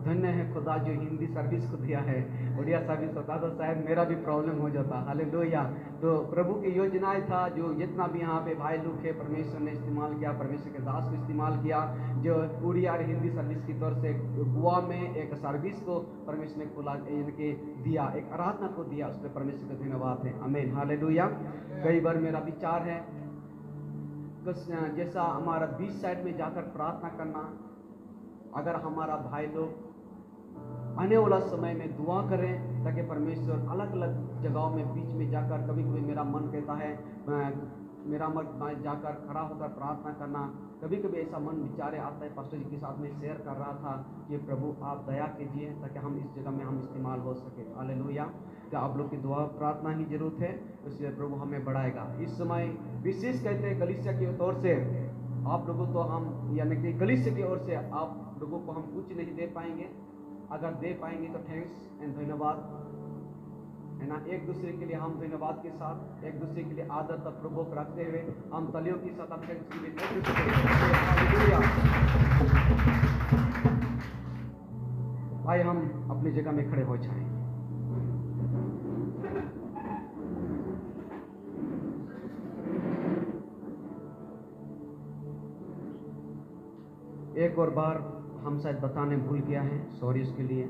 धन्य है खुदा जो हिंदी सर्विस को दिया है, उड़िया सर्विस होता तो शायद मेरा भी प्रॉब्लम हो जाता। हालेलुया। तो प्रभु की योजनाएं था, जो जितना भी यहाँ पे भाई लोग है परमेश्वर ने इस्तेमाल किया, परमेश्वर के दास को इस्तेमाल किया, जो उड़िया और हिंदी सर्विस की तौर से गोवा में एक सर्विस को परमेश्वर ने खुला इनके दिया, एक आराधना को दिया, उस पर परमेश्वर का धन्यवाद है। आमीन। हालेलुया। कई बार मेरा विचार है जैसा हमारा बीच साइड में जाकर प्रार्थना करना, अगर हमारा भाई लोग आने वाला समय में दुआ करें ताकि परमेश्वर अलग अलग जगहों में बीच में जाकर, कभी कभी मेरा मन कहता है मेरा मन जाकर खड़ा होकर प्रार्थना करना, कभी कभी ऐसा मन विचारे आता है। पास्टर जी के साथ में शेयर कर रहा था कि प्रभु आप दया कीजिए ताकि हम इस जगह में हम इस्तेमाल हो सके। हालेलुया। तो आप लोग की दुआ प्रार्थना ही जरूरत है, इसलिए प्रभु हमें बढ़ाएगा। इस समय विशेष कहते हैं कलीसिया की तौर से आप लोगों तो हम यानी कि कलीसिया की ओर से आप लोगों को हम कुछ नहीं दे पाएंगे, अगर दे पाएंगे तो थैंक्स एंड धन्यवाद, है ना। एक दूसरे के लिए हम धन्यवाद के साथ एक दूसरे के लिए आदर तत्प्रभोग रखते हुए हम तलियों के साथ हम आइए हम अपनी जगह में खड़े हो जाएं। एक और बार हम शायद बताने भूल गया है, सॉरी उसके लिए।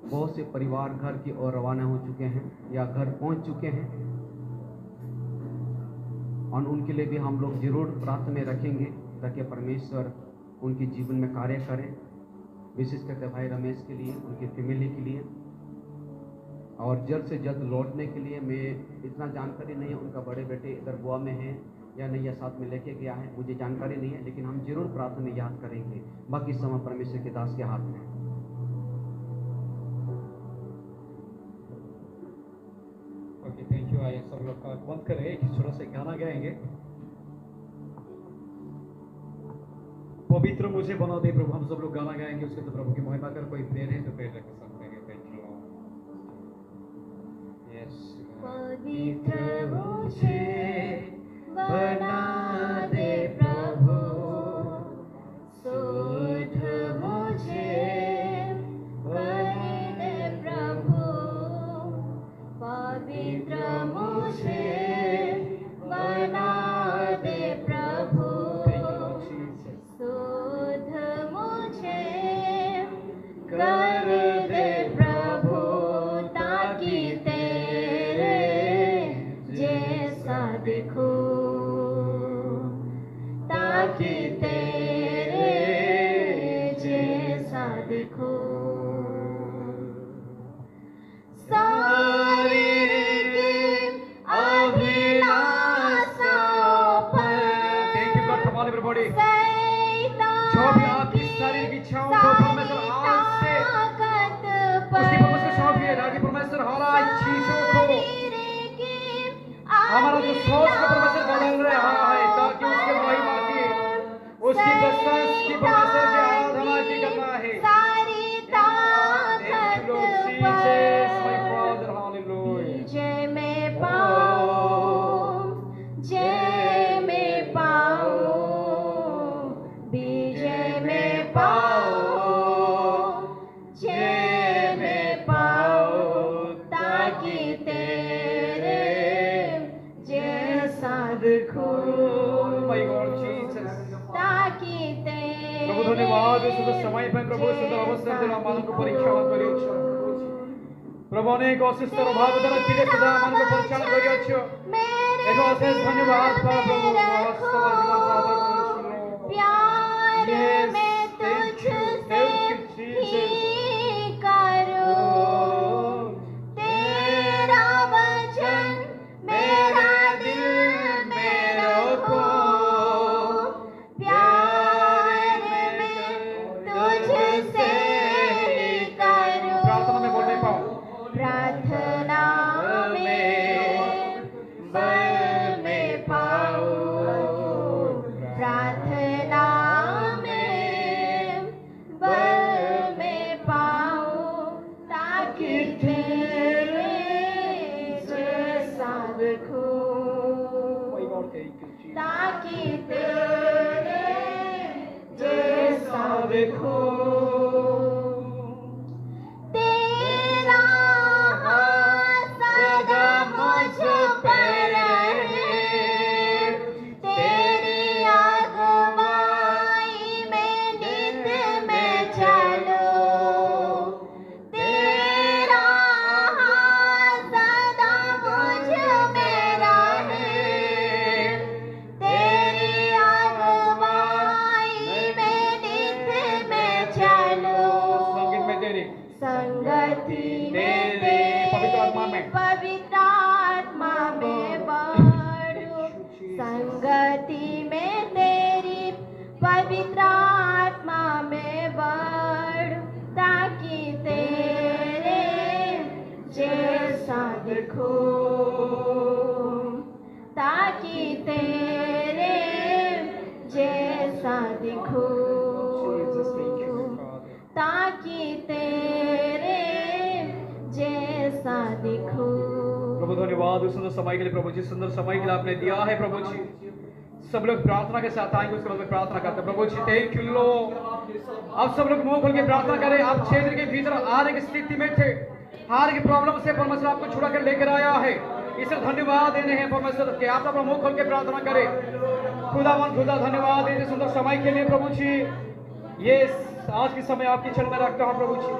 बहुत से परिवार घर की ओर रवाना हो चुके हैं या घर पहुंच चुके हैं, और उनके लिए भी हम लोग जरूर प्रार्थना में रखेंगे ताकि परमेश्वर उनके जीवन में कार्य करें। विशेष करके भाई रमेश के लिए, उनकी फैमिली के लिए, और जल्द से जल्द लौटने के लिए। मैं इतना जानकारी नहीं है उनका बड़े बेटे इधर गोवा में है या नहीं, या साथ में लेके गया है, मुझे जानकारी नहीं है, लेकिन हम जरूर प्रार्थना में याद करेंगे। बाकी समय परमेश्वर के दास के हाथ में है। Okay, thank you. आइए सब लोग का बंद करें, एक छोटा सा गाना गाएंगे। पवित्र मुझे बना दे प्रभु, हम सब लोग गाना गाएंगे, उसके तो प्रभु की महिमा कर। कोई प्रेयर है तो प्रेयर रख सकते हैं। Thank you. यस। पवित्र मुझे बना दे प्रभु, शुद्ध मुझे बना दे प्रभु, पवित्र मुझे बना दे प्रभु, शुद्ध मुझे कर दे प्रभु, ताकि तेरे जैसा दिखूं, ताकि तेरे जैसा दिखूं। शारीरिक अभिलाषाओं पर थैंक यू गॉड। कमाल एवरीबॉडी। शैतान जो भी आपकी शारीरिक इच्छाओं को परमेश्वर आज से उसकी परमेश्वर सौंपिए, ताकि परमेश्वर हर चीजों को, हमारा जो सोच को परमेश्वर बदल रहा है, ताकि उसके महिमा की, उसकी प्रशंसा की, परमेश्वर की आराधना की करना है। सारी ताकत Jesus, my Father, hallelujah. जय में पाऊं, जय में पाऊं, विजय में पाऊं, जय में पाऊं, ताकि तेरे जैसा दिखूं, My God, Jesus. ताकि तेरे प्रभु धन्यवाद इस सुंदर समय पर, प्रभु इस सुंदर अवसर देना मानव को परिचालन करियो। प्रभु अनेक अशिष्ट अभाव द्वारा पीड़ित सदा मानव को परिचालन करियो। एक अशेष धन्यवाद प्रभु, प्यार में तुझसे ही करूं, तेरा वचन मेरा दिल में रखो, प्यार में तुझसे ही करूं, प्रार्थना में बोल नहीं पाऊं, प्रार्थना में बल में पाऊं, प्रार्थना में बल में पाऊं, ताकि तेरे जैसा दिखूं, My God, thank you, Jesus. ताकि तेरे जैसा दिखूं। तेरा हाथ सदा मुझ पर है, तेरी अगुवाई में नित मैं चलूं, तेरा हाथ सदा मुझ में रहे, तेरी अगुवाई में नित मैं चलूं, संगीत में तेरी संगति में पवित्र आत्मा में, पवित्र आत्मा में बढ़ूं, संगति में तेरी पवित्र आत्मा में बढ़ूं, ताकि तेरे जैसा दिखूं, ताकि तेरे जैसा दिखूं, ताकि तेरे जैसा दिखूं। प्रभु धन्यवाद उस सुंदर समय के लिए प्रभु जी, सुंदर समय के लिए आपने दिया है प्रभु जी। सब लोग प्रार्थना के साथ आएंगे, उसके बाद में प्रार्थना करते हैं। प्रभु जी थैंक यू लॉर्ड। आप सब लोग मुंह खोल के प्रार्थना करें। आप क्षेत्र के भीतर हार की स्थिति में थे, हार की प्रॉब्लम से परमेश्वर आपको छुड़ा कर लेकर आया है। इसे धन्यवाद देने हैं परमेश्वर के। आप अपना मुंह खोल के प्रार्थना करें। खुदा धन्यवाद देते सुंदर समय के लिए प्रभु जी। ये आज के समय आपकी चरण में रखता हूं प्रभु जी।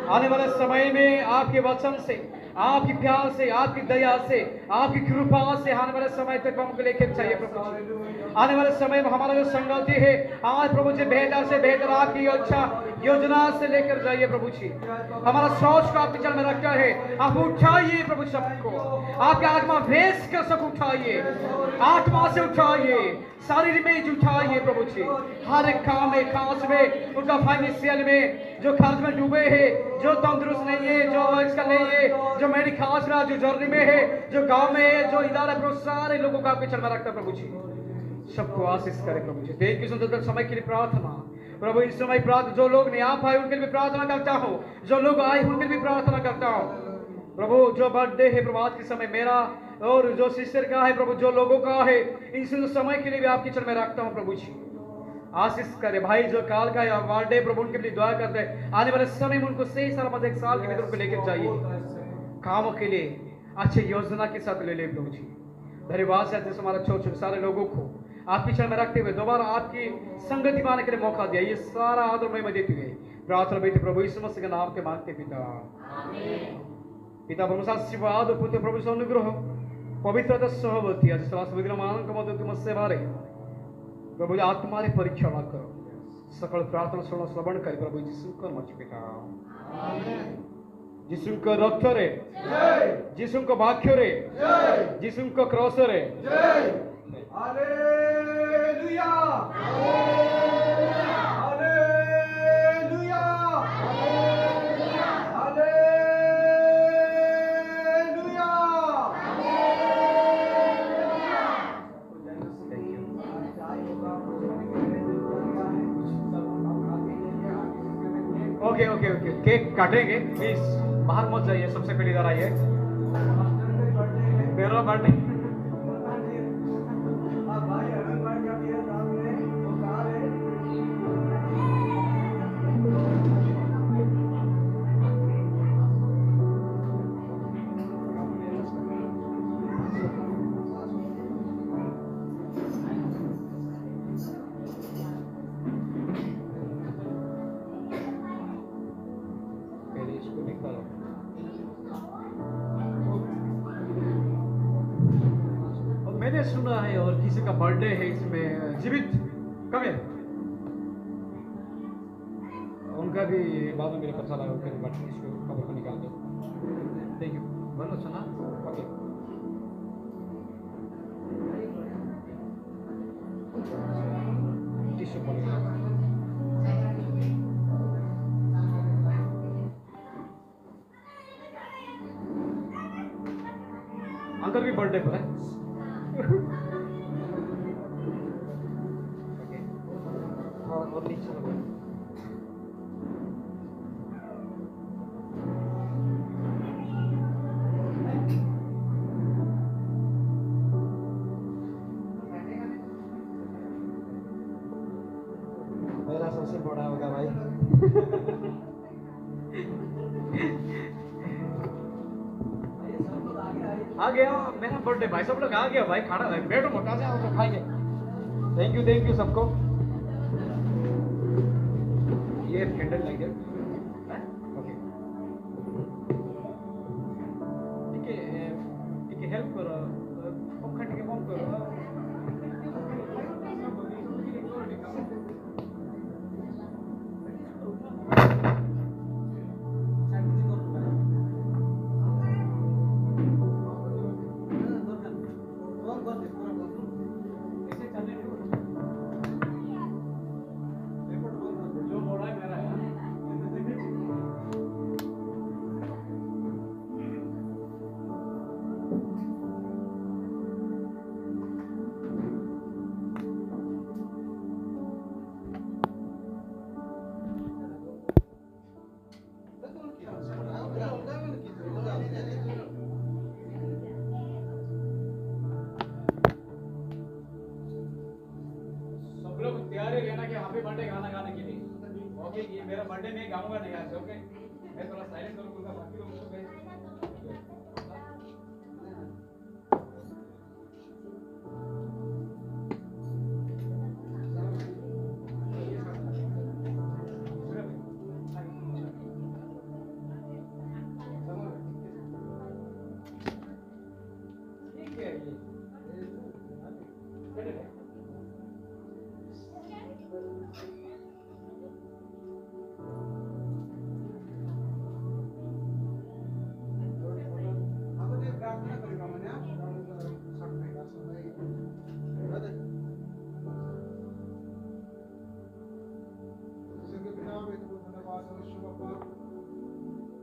आने वाले समय में आपके वचन से आपकी प्यार से, आपकी दया से, आपकी कृपा से आने वाले समय तक हमको लेके चाहिए प्रभु जी। आने वाले समय में हमारा जो संगति है आज प्रभु जी बेहतर से बेहतर आपकी अच्छा योजना से लेकर जाइए प्रभु जी। हमारा सोच को आपके चरण में रखा है, आप उठाइए प्रभु सबको, आपके आत्मा वेश कर सब उठाइए, आत्मा से उठाइए, शरीर में उठाइए प्रभु जी। हर एक काम में, खास में, उनका फाइनेंशियल में जो खर्च में डूबे हैं, जो तंदुरुस्त नहीं है, जो इसका नहीं है, जो मेडिकल में, जो जर्नी में है, जो गांव में है, जो इधर है, प्रभु सारे लोगों को आपके चरण में रखता प्रभु जी। सबको आशीष करे प्रभु जी। थैंक यू सुंदर समय के लिए प्रार्थना प्रभु। इस समय प्रार्थना जो लोग नहीं आ पाए उनके लिए भी प्रार्थना करता हूँ, जो लोग आए उनके लिए भी प्रार्थना करता हूँ प्रभु। जो बर्थडे है प्रभु आज के समय मेरा और जो सिस्टर का है प्रभु, जो लोगों का है, इस समय के लिए भी आपके चरण में रखता हूँ प्रभु जी। आशीष करे भाई जो काल का है बर्थडे प्रभु, उनके लिए दुआ करते हैं आने वाले समय में उनको सही सलामत एक साल के भीतर उनको लेकर जाइए कामों के लिए, अच्छे योजना के साथ ले ले प्रभु जी। धन्यवाद से हमारे छोटे छोटे सारे लोगों को आपके चरण में रखते हुए दोबारा आपकी संगति पाने के लिए मौका दिया, ये सारा आदर में देते हुए प्रार्थना बेटी प्रभु यीशु मसीह के नाम के मांगते पिता। पिता प्रभु से आशीर्वाद, पुत्र प्रभु से अनुग्रह, पवित्रता सहवर्ती आज विग्रह मानक मध्य तुम सेवारे प्रभु जी आत्मा रे परीक्षा न करो, सकल प्रार्थना सुनो श्रवण कर प्रभु यीशु को मच पिता। यीशु को रक्त रे, यीशु को वाक्य रे, यीशु को क्रॉस रे। Hallelujah, hallelujah, okay okay okay, cake काटेंगे प्लीज, बाहर मत जाइए, सबसे पहले इधर आइए। मेरा बर्थडे भाई अरुण भाई का भी सामने वो कार है। पहले इसको निकालो। और मैंने सुना है और किसी का बर्थडे है इसमें जीवित कमे, उनका भी बाद में मेरे पता लगा, उनके बर्थडे इसको कवर को निकाल दो। थैंक यू, बोलो सुना। ओके टिश्यू बोलो। अंकल भी बर्थडे पर है। ओके, और नीचे लगो। मेरा सबसे बड़ा होगा भाई। आ गया मेरा बर्थडे भाई, सब लोग आ गया भाई, खाना भाई, बैठो मोटा से आओ तो खाएंगे। थैंक यू सबको। ये कैंडल लाइट है, ओके ठीक है, हेल्प करो, पंखा ठीक है बंद करो। सब लोग तैयार ही रहना कि हैप्पी बर्थडे गाना गाने के लिए। ओके, ये मेरा बर्थडे में गाऊंगा नहीं आज। ओके, मैं थोड़ा साइलेंट करूंगा, बाकी लोग उसको આપણે પ્રાર્થના કરી મને સકને का समय બરાબર સંગે पिता में तो धन्यवाद और शुभ बाबा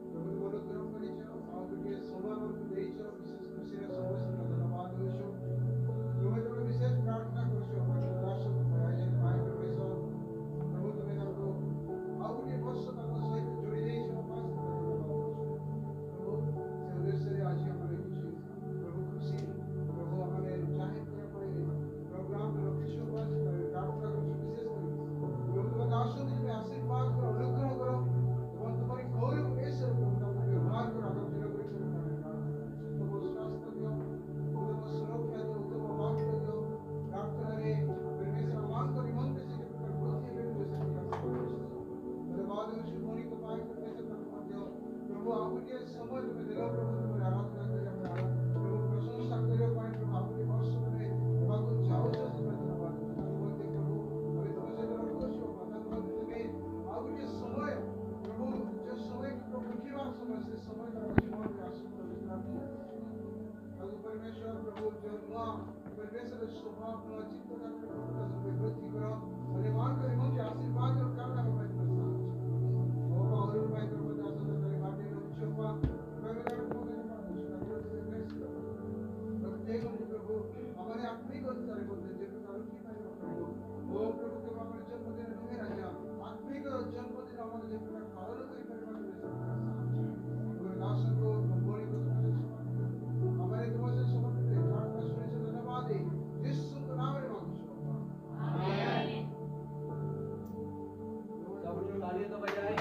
प्रभु बोलो ग्रहण करी छो और के सोमवार और देई छो विशेष खुशी रे सर्वस्व धन्यवाद और शुभ तुम्हें तो विशेष प्रार्थना करो छो हमारे राष्ट्र आयोजन भाई परमेश्वर प्रभु तुम्हें हमको और के वर्ष तक सहित जोड़ी देई छो बस प्रभु से उद्देश्य से आज हमारे कुछ प्रभु खुशी प्रभु हमारे चाहे करे पड़े प्रोग्राम रखी छो बस प्रार्थना करो विशेष करी प्रभु तुम्हें दासों में आशीर्वाद करो अनुग्रह करो और तुम्हारी गौरव ऐसे प्रभु व्यवहार करो आदम दिनों को तो वो स्वास्थ्य दियो उत्तम सुरक्षा दियो उत्तम वाक्य दियो प्रार्थना रे परमेश्वर मांग करी मन से जो प्रभु से वैसे धन्यवाद और शुभ होने को पाए परमेश्वर धन्यवाद दियो प्रभु आपके समय में दिलो प्रभु तुम्हारी आराधना करो प्रभु प्रशंसा करो पाए प्रभु आपके वर्ष में बाबू जाओ से धन्यवाद प्रभु अभी तुमसे तो खुश हो धन्यवाद तुम्हें आपके समय प्रभु जो समय की प्रभु की बात समय से समय का जीवन का आशीर्वाद प्रभु परमेश्वर प्रभु जो मां परमेश्वर स्वभाव का चित्त का प्रभु का सब वृद्धि करो और मान कर मन के आशीर्वाद और करना है भाई ओ और भाई प्रभु दास तेरे बाटे में छुपा परमेश्वर को मेरे पास प्रभु हमारे आत्मिक उत्तर को दे जो की भाई प्रभु ओ प्रभु के हमारे जन्मदिन में राजा आत्मिक जन्मदिन हमारे जब तक पालन कर दासन को बोली को हमारे तुमसे समर्पित प्रार्थना सुनने से धन्यवाद है यीशु के नाम में मांगते हैं आमीन सब लोग तालियां तो बजाएं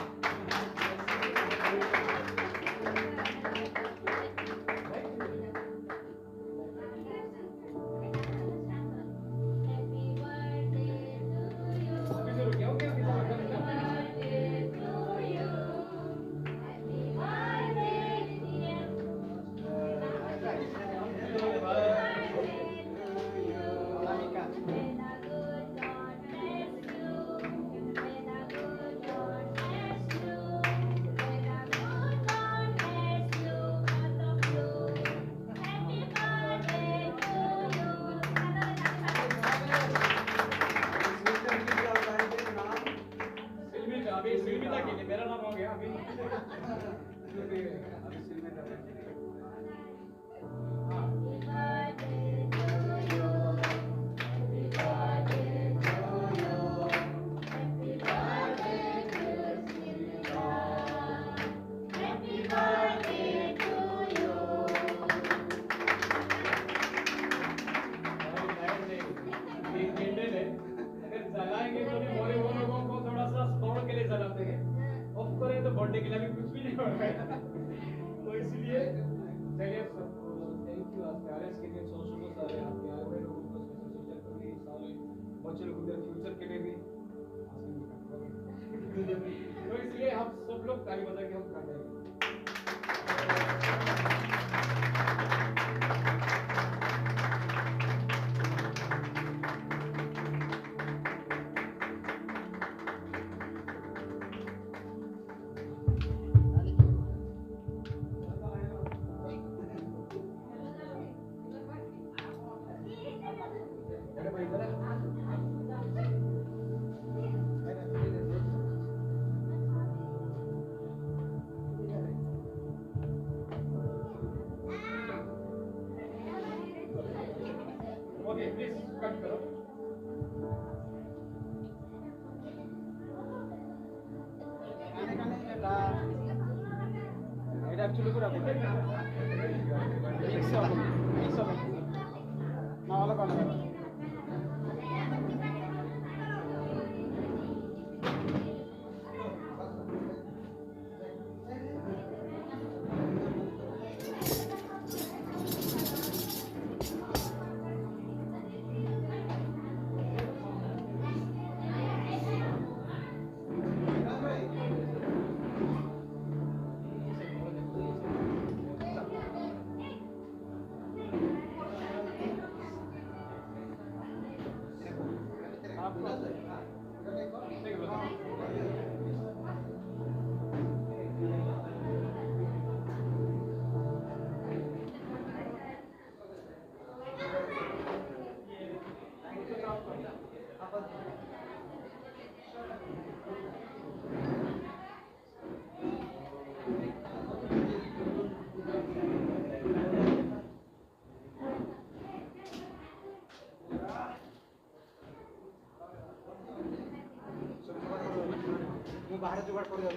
बच्चे लोग उधर फ्यूचर के लिए भी तो इसलिए हम सब लोग ताली बजा के हम कर रहे हैं Okay, please cut करो. এটা actually পুরা বলে mix up না वाला कौन है बाहर जुगाड़ कर जाओ।